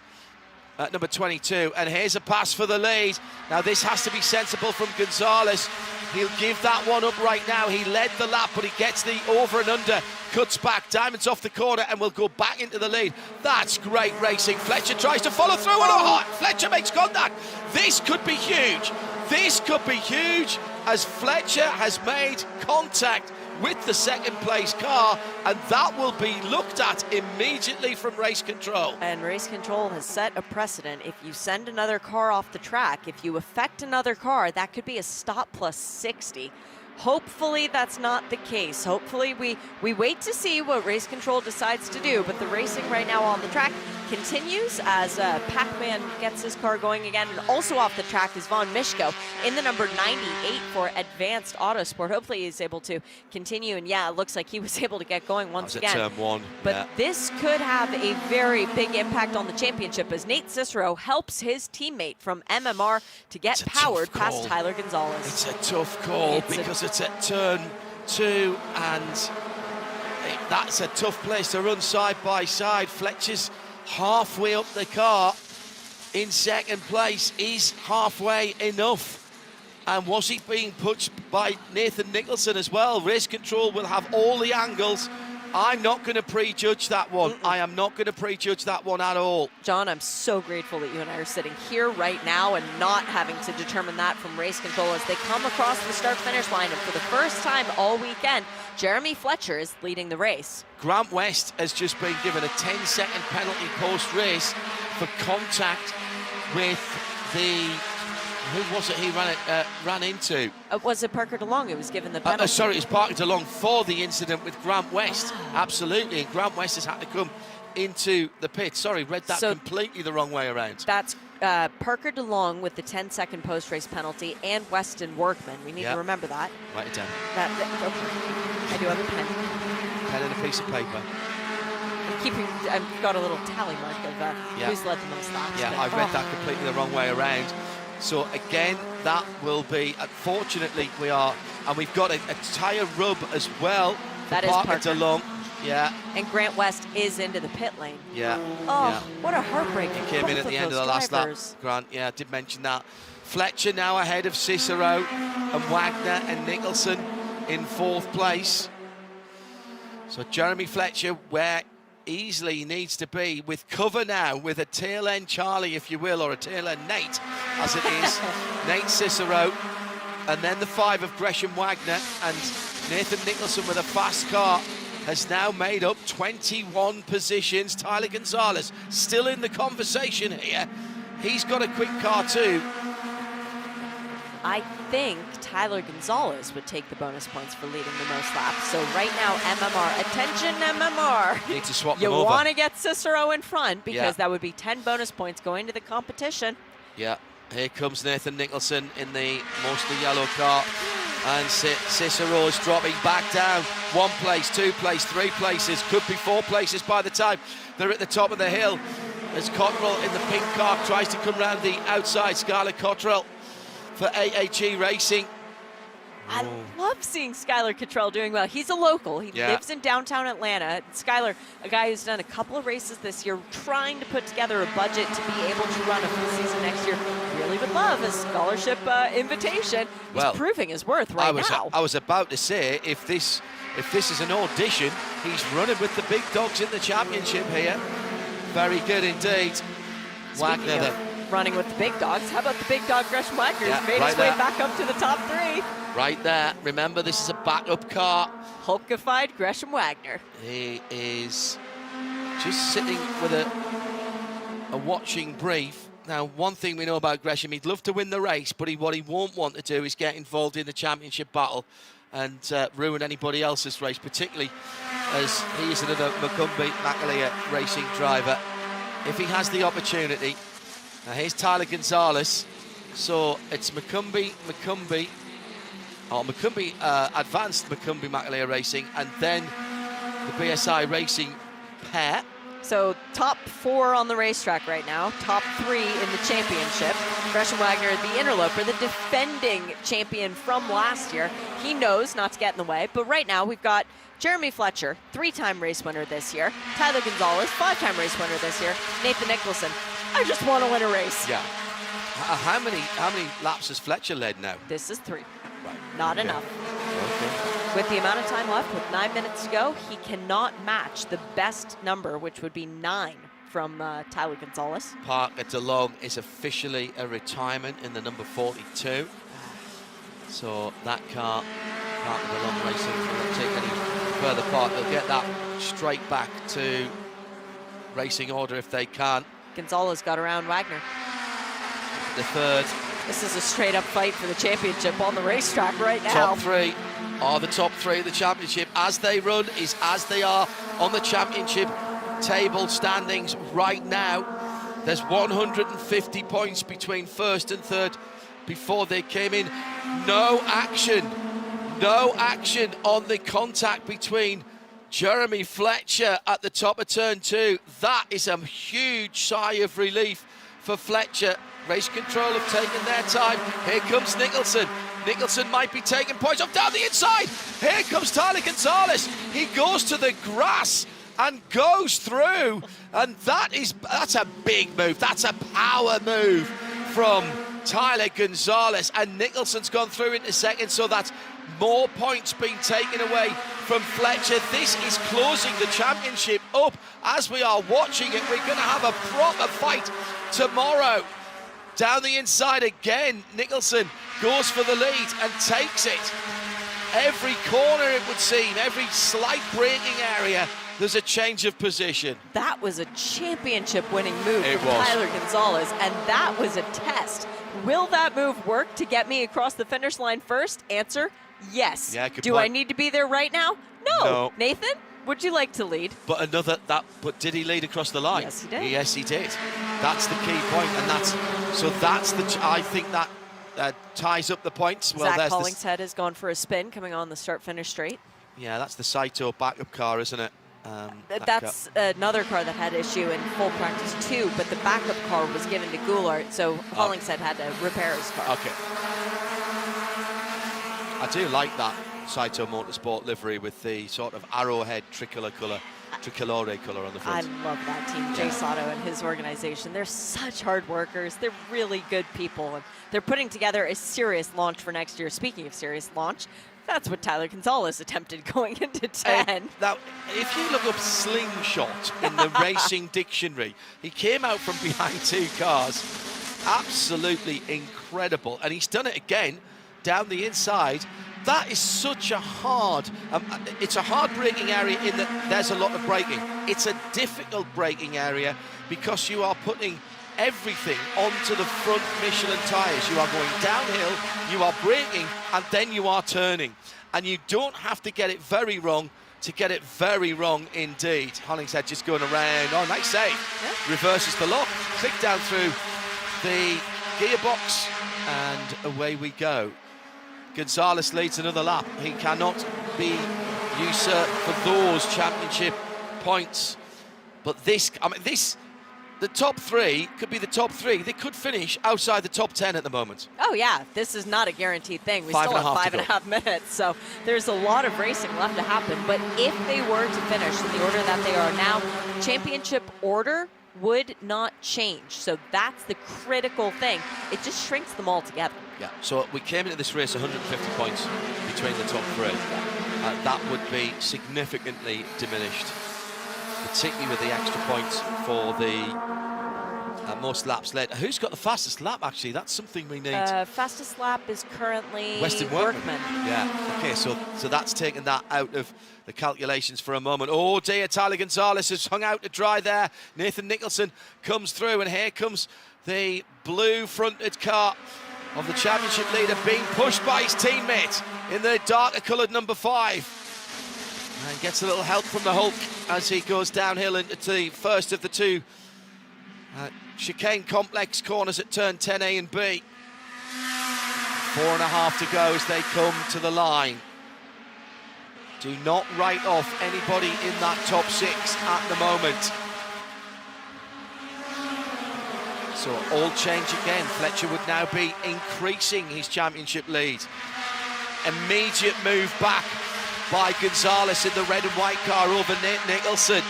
at number 22. And here's a pass for the lead. Now this has to be sensible from Gonzalez. He'll give that one up right now. He led the lap, but he gets the over and under, cuts back, diamonds off the corner, and will go back into the lead. That's great racing. Fletcher tries to follow through, and Fletcher makes contact. This could be huge. This could be huge, as Fletcher has made contact with the 2nd place car, and that will be looked at immediately from race control. And race control has set a precedent. If you send another car off the track, if you affect another car, that could be a stop plus 60. Hopefully that's not the case. Hopefully we wait to see what race control decides to do, but the racing right now on the track continues as Pac-Man gets his car going again. And also off the track is Von Mishko in the number 98 for Advanced Autosport. Hopefully he's able to continue, and yeah, it looks like he was able to get going once again. Turn 1. But this could have a very big impact on the championship as Nate Cicero helps his teammate from MMR to get powered past Tyler Gonzalez. It's a tough call because it's at turn 2, and that's a tough place to run side by side. Fletcher's halfway up the car in 2nd place. Is halfway enough? And was he being pushed by Nathan Nicholson as well? Race control will have all the angles. I'm not going to prejudge that one. I am not going to prejudge that one at all. John, I'm so grateful that you and I are sitting here right now and not having to determine that from race control as they come across the start-finish line. And for the first time all weekend, Jeremy Fletcher is leading the race. Grant West has just been given a 10-second penalty post-race for contact with the... Who was it he ran into? Was it Parker DeLong who was given the penalty? Sorry, it's Parker DeLong for the incident with Grant West. Absolutely, and Grant West has had to come into the pit. Sorry, read that completely the wrong way around. That's Parker DeLong with the 10-second post-race penalty and Weston Workman. We need to remember that. Write it down. I do have a pen. Pen and a piece of paper. I've got a little tally mark of who's led the most laps. Yeah, I read that completely the wrong way around. So again, that will be, fortunately we've got a tyre rub as well. That is Parker DeLong. Yeah. And Grant West is into the pit lane. Yeah. What a heartbreak. He came in at the end of the last lap, Grant. Yeah, I did mention that. Fletcher now ahead of Cicero and Wagner and Nicholson in 4th place. So Jeremy Fletcher, where easily he needs to be, with cover now, with a tail end Charlie, if you will, or a tail end Nate, as it is. Nate Cicero, and then the 5 of Gresham Wagner, and Nathan Nicholson with a fast car has now made up 21 positions. Tyler Gonzalez still in the conversation here. He's got a quick car too. I think Tyler Gonzalez would take the bonus points for leading the most laps. So right now, MMR, attention MMR. You need to swap them over. You want to get Cicero in front because that would be 10 bonus points going to the competition. Yeah, here comes Nathan Nicholson in the mostly yellow car. And Cicero is dropping back down. 1 place, 2 place, 3 places, could be 4 places by the time they're at the top of the hill. As Cottrell in the pink car tries to come round the outside. Skylar Cottrell for AAG Racing. I love seeing Skylar Cottrell doing well. He's a local. He lives in downtown Atlanta. Skylar, a guy who's done a couple of races this year, trying to put together a budget to be able to run a full season next year. Really would love a scholarship invitation. He's proving his worth now. I was about to say, if this is an audition, he's running with the big dogs in the championship here. Very good indeed. Wagner, running with the big dogs. How about the big dog Gresham Wagner? Yeah, He's made right his way there. back up to the top 3. Right there. Remember, this is a backup car. Hulkified Gresham Wagner. He is just sitting with a watching brief. Now, one thing we know about Gresham, he'd love to win the race, but what he won't want to do is get involved in the championship battle and ruin anybody else's race, particularly as he is another McCumbee McAleer Racing driver. If he has the opportunity. Now, here's Tyler Gonzalez. So it's McCumbee, Advanced McCumbee McAleer Racing, and then the BSI Racing pair. So top 4 on the racetrack right now, top 3 in the championship. Gresham Wagner, the interloper, the defending champion from last year. He knows not to get in the way, but right now we've got Jeremy Fletcher, 3-time race winner this year. Tyler Gonzalez, 5-time race winner this year. Nathan Nicholson, I just want to win a race. Yeah. How many laps has Fletcher led now? This is 3. Right. Not Okay. enough. Okay. With the amount of time left, with 9 minutes to go, he cannot match the best number, which would be 9 from Tyler Gonzalez. Parker DeLong is officially a retirement in the number 42. So that car, Parker DeLong Racing, will take any further part. They'll get that straight back to racing order if they can. Gonzalez got around Wagner. The third. This is a straight-up fight for the championship on the racetrack right now. Top 3 are the top 3 of the championship. As they run is as they are on the championship table standings right now. There's 150 points between first and third before they came in. No action on the contact between Jeremy Fletcher at the top of turn 2. That is a huge sigh of relief for Fletcher. Race control have taken their time. Here comes Nicholson. Nicholson might be taking points off down the inside. Here comes Tyler Gonzalez. He goes to the grass and goes through. And that's a big move. That's a power move from Tyler Gonzalez. And Nicholson's gone through into second, so that's more points being taken away from Fletcher. This is closing the championship up as we are watching it. We're going to have a proper fight tomorrow. Down the inside again, Nicholson goes for the lead and takes it. Every corner, it would seem, every slight braking area, there's a change of position. That was a championship-winning move It from was. Tyler Gonzalez, and that was a test. Will that move work to get me across the finish line first? Answer, yes. Yeah, good Do point. I need to be there right now? No. Nathan, would you like to lead? But did he lead across the line? Yes, he did. Yes, he did. That's the key point, and I think that ties up the points. Well, Zach there's Hollingshead has gone for a spin coming on the start-finish straight. yeah, that's the Saito backup car, isn't it? That's another car that had issue in full practice too, but the backup car was given to Goulart, so Hollingshead had to repair his car. Okay. I do like that Saito Motorsport livery with the sort of arrowhead tricolore colour on the I front. love that team, Jay Sato and his organization. They're such hard workers. They're really good people, and they're putting together a serious launch for next year. Speaking of serious launch, that's what Tyler Gonzalez attempted going into 10. Now, if you look up slingshot in the racing dictionary, he came out from behind 2 cars. Absolutely incredible. And he's done it again down the inside. That is such a hard, it's a hard braking area in that there's a lot of braking. It's a difficult braking area because you are putting everything onto the front Michelin tyres. You are going downhill, you are braking, and then you are turning. And you don't have to get it very wrong to get it very wrong indeed. Hollingshead just going around. Oh, nice save. Yeah. Reverses the lock, click down through the gearbox, and away we go. Gonzalez leads another lap. He cannot be usurped for those championship points. But the top 3 could be the top 3. They could finish outside the top 10 at the moment. Oh yeah, this is not a guaranteed thing. We Five still and a have half to 5.5 minutes, so there's a lot of racing left to happen. But if they were to finish in the order that they are now, championship order would not change. So that's the critical thing. It just shrinks them all together. Yeah, so we came into this race 150 points between the top 3. That would be significantly diminished, particularly with the extra points for the Most laps led. Who's got the fastest lap, actually? That's something we need. Fastest lap is currently Weston Workman. Yeah, okay, so that's taken that out of the calculations for a moment. Oh dear, Tyler Gonzalez has hung out to dry there. Nathan Nicholson comes through, and here comes the blue-fronted car of the championship leader being pushed by his teammate in the darker coloured number 5. And gets a little help from the Hulk as he goes downhill into the first of the two chicane complex corners at turn 10A and B. 4.5 to go as they come to the line. Do not write off anybody in that top 6 at the moment. So all change again. Fletcher would now be increasing his championship lead. Immediate move back by Gonzalez in the red and white car over Nate Nicholson.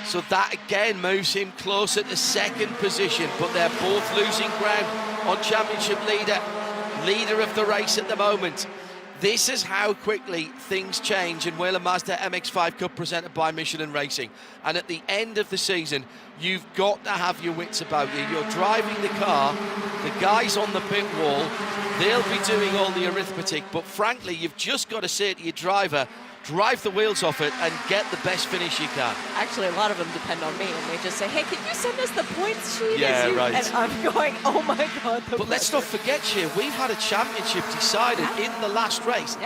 So that again moves him closer to second position, but they're both losing ground on championship leader of the race at the moment. This is how quickly things change in Whelen Mazda MX-5 Cup presented by Michelin Racing. And at the end of the season, you've got to have your wits about you. You're driving the car, the guys on the pit wall, they'll be doing all the arithmetic, but frankly, you've just got to say to your driver, drive the wheels off it and get the best finish you can. Actually, a lot of them depend on me, and they just say, hey, can you send us the points sheet? Yeah, right. And I'm going, oh my God. But let's not forget here, we've had a championship decided in the last race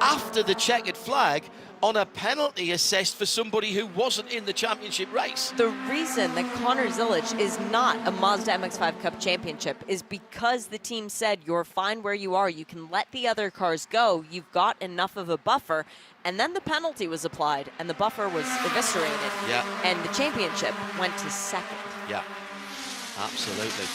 after the checkered flag on a penalty assessed for somebody who wasn't in the championship race. The reason that Connor Zilic is not a Mazda MX-5 Cup championship is because the team said, you're fine where you are, you can let the other cars go, you've got enough of a buffer. And then the penalty was applied, and the buffer was eviscerated. Yeah. And the championship went to second. Yeah, absolutely.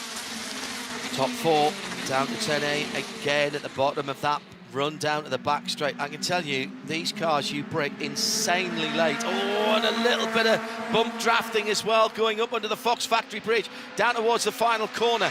Top 4 down to 10A again at the bottom of that run down to the back straight. I can tell you, these cars, you brake insanely late. Oh, and a little bit of bump drafting as well, going up under the Fox Factory Bridge, down towards the final corner.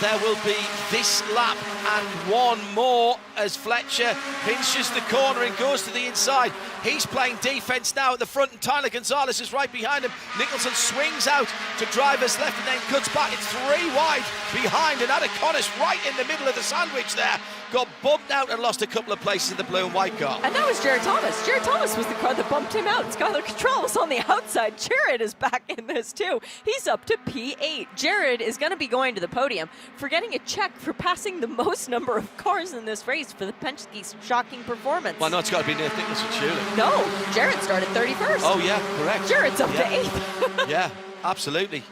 There will be this lap and one more as Fletcher pinches the corner and goes to the inside. He's playing defense now at the front, and Tyler Gonzalez is right behind him. Nicholson swings out to driver's left and then cuts back. It's 3 wide behind, and Adam Connis right in the middle of the sandwich there. Got bumped out and lost a couple of places in the blue and white car. And that was Jared Thomas. Jared Thomas was the car that bumped him out. Skylar Control was on the outside. Jared is back in this too. He's up to P8. Jared is going to be going to the podium for getting a check for passing the most number of cars in this race for the Penske's shocking performance. Well, no, it's got to be Nate Nicholson, surely. No, Jared started 31st. Oh, yeah, correct. Jared's up to 8th. Yeah, absolutely.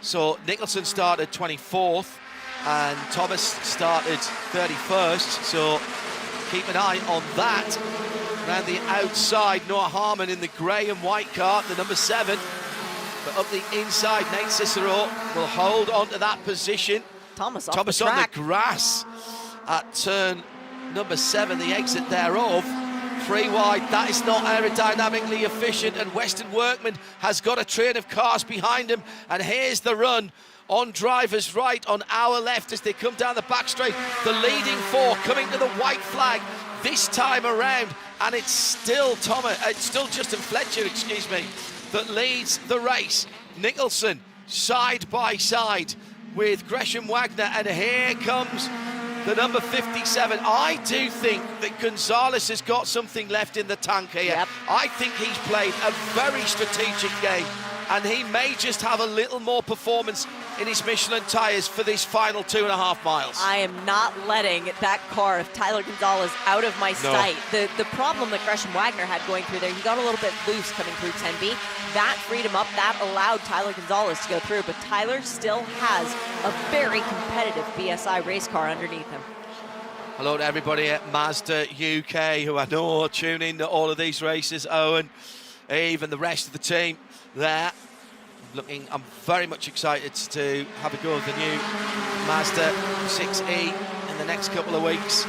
So Nicholson started 24th. And Thomas started 31st, so keep an eye on that. Around the outside, Noah Harmon in the grey and white car, the number 7. But up the inside, Nate Cicero will hold on to that position. Thomas on the grass at turn number 7, the exit thereof. 3 wide, that is not aerodynamically efficient, and Weston Workman has got a train of cars behind him, and here's the run on driver's right, on our left as they come down the back straight. The leading 4 coming to the white flag this time around, and it's still Justin Fletcher, that leads the race. Nicholson side by side with Gresham Wagner, and here comes the number 57. I do think that Gonzalez has got something left in the tank here. Yep. I think he's played a very strategic game, and he may just have a little more performance in his Michelin tyres for this final 2.5 miles. I am not letting that car of Tyler Gonzalez out of my sight. The problem that Gresham Wagner had going through there, he got a little bit loose coming through 10B. That freed him up, that allowed Tyler Gonzalez to go through, but Tyler still has a very competitive BSI race car underneath him. Hello to everybody at Mazda UK who I know tune in to all of these races. Owen, Eve and the rest of the team there. I'm very much excited to have a go of the new Mazda 6E in the next couple of weeks.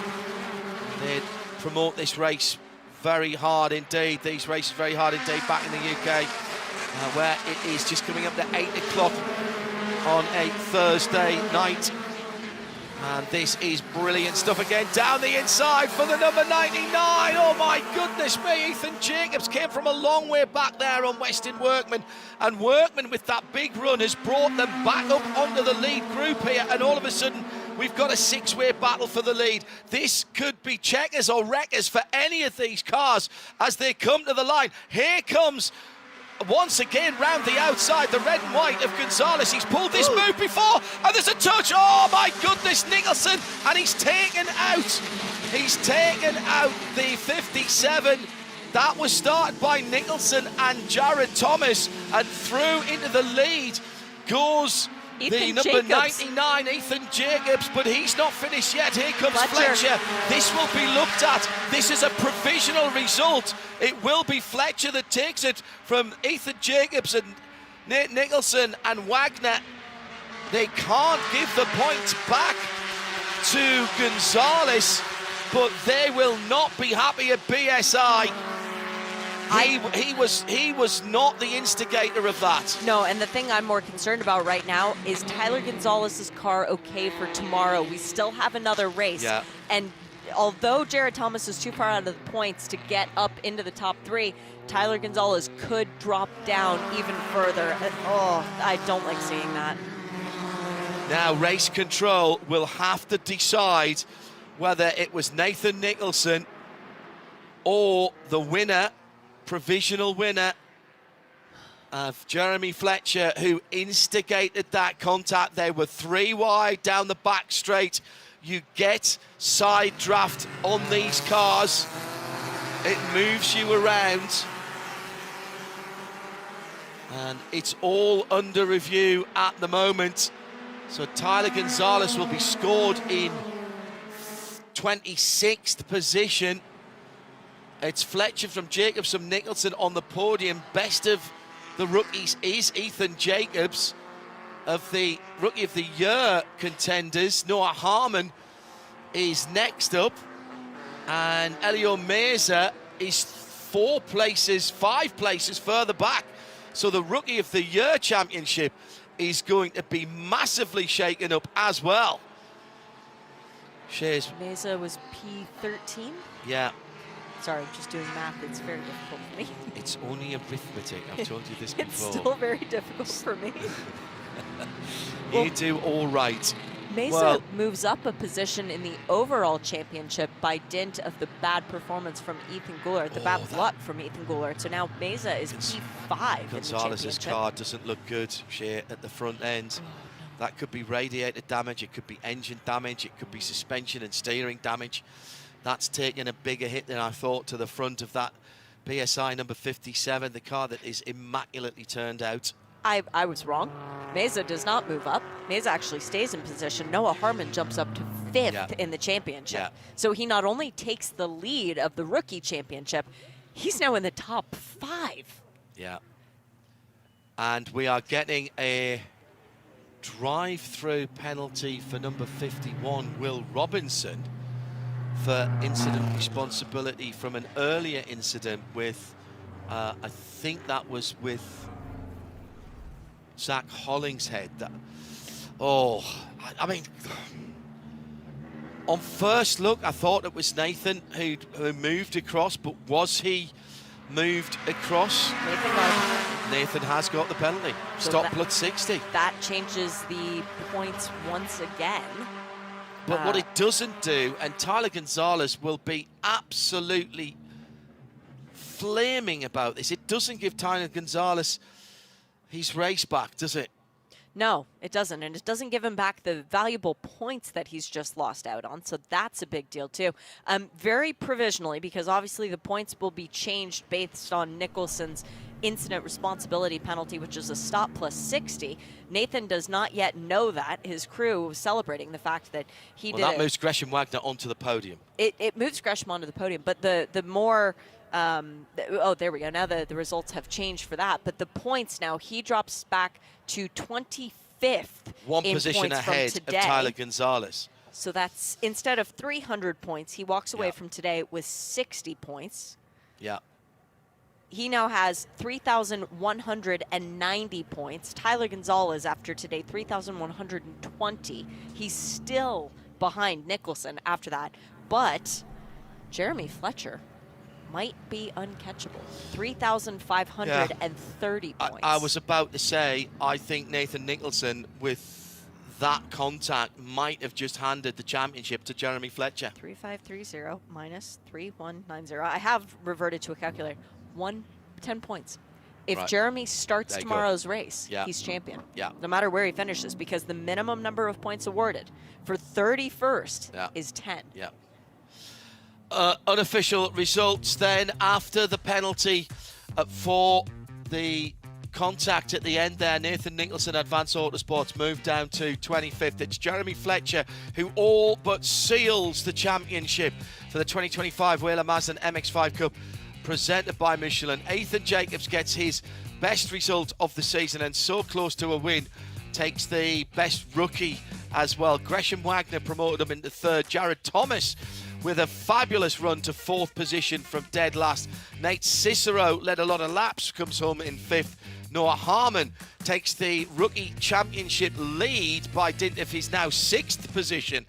They promote this race very hard indeed, these races very hard indeed back in the UK, where it is just coming up to 8 o'clock on a Thursday night. And this is brilliant stuff again. Down the inside for the number 99. Oh my goodness me. Ethan Jacobs came from a long way back there on Weston Workman. And Workman, with that big run, has brought them back up onto the lead group here. And all of a sudden, we've got a six-way battle for the lead. This could be checkers or wreckers for any of these cars as they come to the line. Here comes, once again, round the outside, the red and white of Gonzalez. He's pulled this move before, and there's a touch. Oh my goodness, Nicholson, and he's taken out the 57. That was started by Nicholson and Jared Thomas, and through into the lead goes the number 99, Ethan Jacobs, but he's not finished yet. Here comes Fletcher. This will be looked at. This is a provisional result. It will be Fletcher that takes it from Ethan Jacobs and Nate Nicholson and Wagner. They can't give the points back to Gonzalez, but they will not be happy at BSI. He was not the instigator of that. No, and the thing I'm more concerned about right now is Tyler Gonzalez's car okay for tomorrow. We still have another race. Yeah. And although Jared Thomas is too far out of the points to get up into the top three, Tyler Gonzalez could drop down even further. Oh, I don't like seeing that. Now, race control will have to decide whether it was Nathan Nicholson or the winner, provisional winner of Jeremy Fletcher, who instigated that contact. They were three wide down the back straight. You get side draft on these cars. It moves you around. And it's all under review at the moment. So Tyler Gonzalez will be scored in 26th position. It's Fletcher from Jacobs from Nicholson on the podium. Best of the rookies is Ethan Jacobs. Of the Rookie of the Year contenders, Noah Harmon is next up. And Elio Meza is 5 places further back. So the Rookie of the Year championship is going to be massively shaken up as well. Meza was P13? Yeah. Sorry, just doing math, it's very difficult for me. It's only arithmetic, I've told you this before. It's still very difficult for me. You do all right. Meza moves up a position in the overall championship by dint of the bad performance from Ethan Goulart, the bad luck from Ethan Goulart. So now Meza is P5 Gonzalez's car doesn't look good, Shea, at the front end. That could be radiator damage, it could be engine damage, it could be suspension and steering damage. That's taken a bigger hit than I thought to the front of that PSI number 57, the car that is immaculately turned out. I was wrong. Meza does not move up. Meza actually stays in position. Noah Harmon jumps up to 5th in the championship. Yeah. So he not only takes the lead of the rookie championship, he's now in the top 5. Yeah. And we are getting a drive-through penalty for number 51, Will Robinson, for incident responsibility from an earlier incident with, I think that was with Zach Hollingshead. I mean, on first look, I thought it was Nathan who moved across, but was he moved across? Nathan has got the penalty. So stop plus 60. That changes the points once again. But what it doesn't do, and Tyler Gonzalez will be absolutely flaming about this, it doesn't give Tyler Gonzalez his race back, does it? No, it doesn't. And it doesn't give him back the valuable points that he's just lost out on. So that's a big deal, too. Very provisionally, because obviously the points will be changed based on Nicholson's incident responsibility penalty, which is a stop plus 60. Nathan does not yet know that. His crew was celebrating the fact that he did that moves Gresham Wagner onto the podium. It moves Gresham onto the podium, but the more... there we go. Now the results have changed for that. But the points now, he drops back to 25th. One position ahead of Tyler Gonzalez. So that's, instead of 300 points, he walks away from today with 60 points. Yeah. He now has 3,190 points. Tyler Gonzalez, after today, 3,120. He's still behind Nicholson after that. But Jeremy Fletcher might be uncatchable. 3,530 points. I was about to say, I think Nathan Nicholson, with that contact, might have just handed the championship to Jeremy Fletcher. 3,530 minus 3,190. I have reverted to a calculator. 10 points. If Right. Jeremy starts There you tomorrow's race, Yeah. he's champion. Yeah. No matter where he finishes, because the minimum number of points awarded for 31st Yeah. is 10. Yeah. Unofficial results then after the penalty for the contact at the end there. Nathan Nicholson, Advanced Autosports, moved down to 25th. It's Jeremy Fletcher who all but seals the championship for the 2025 Whelen Mazda MX-5 Cup presented by Michelin. Ethan Jacobs gets his best result of the season and so close to a win. Takes the best rookie as well. Gresham Wagner promoted him into third. Jared Thomas with a fabulous run to fourth position from dead last. Nate Cicero led a lot of laps, comes home in fifth. Noah Harmon takes the rookie championship lead by dint of his now sixth position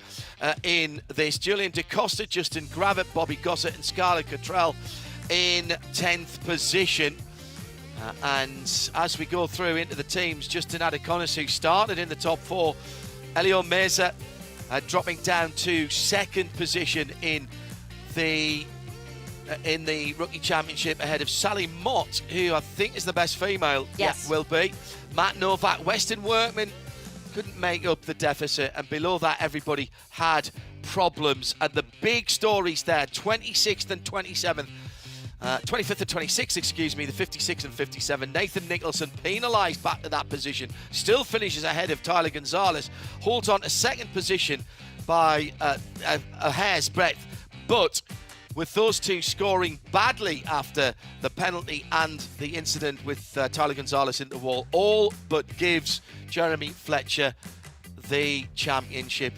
in this. Julian DaCosta, Justin Gravitt, Bobby Gossett and Scarlett Cottrell in 10th position. And as we go through into the teams, Justin Adekonis, who started in the top four, Elio Meza dropping down to second position in the rookie championship ahead of Sally Mott, who I think is the best female. Yes. Will be. Matt Novak, Weston Workman couldn't make up the deficit, and below that everybody had problems. And the big stories there, 26th and 27th. 25th and 26th, excuse me, the 56 and 57. Nathan Nicholson penalised back to that position. Still finishes ahead of Tyler Gonzalez. Holds on to second position by a hair's breadth. But with those two scoring badly after the penalty and the incident with Tyler Gonzalez in the wall, all but gives Jeremy Fletcher the championship.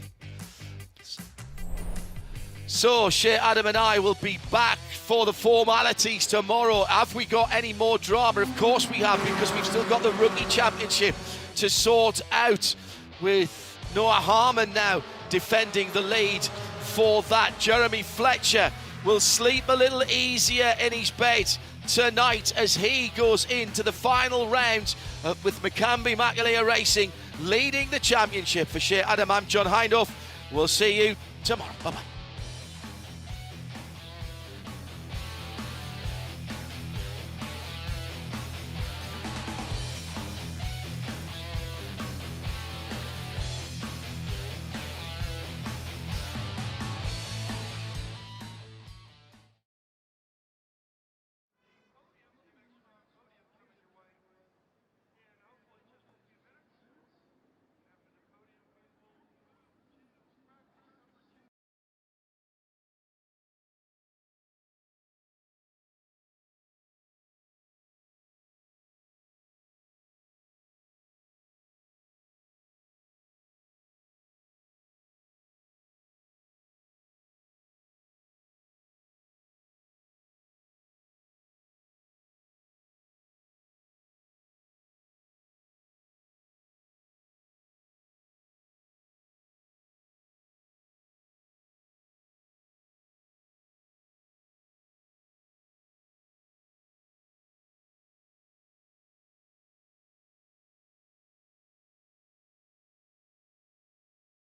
So, Shea, Adam and I will be back for the formalities tomorrow. Have we got any more drama? Of course we have, because we've still got the rookie championship to sort out, with Noah Harmon now defending the lead for that. Jeremy Fletcher will sleep a little easier in his bed tonight as he goes into the final round with McCumbee McAleer Racing leading the championship. For Shea, Adam, I'm John Hindhaugh. We'll see you tomorrow. Bye-bye.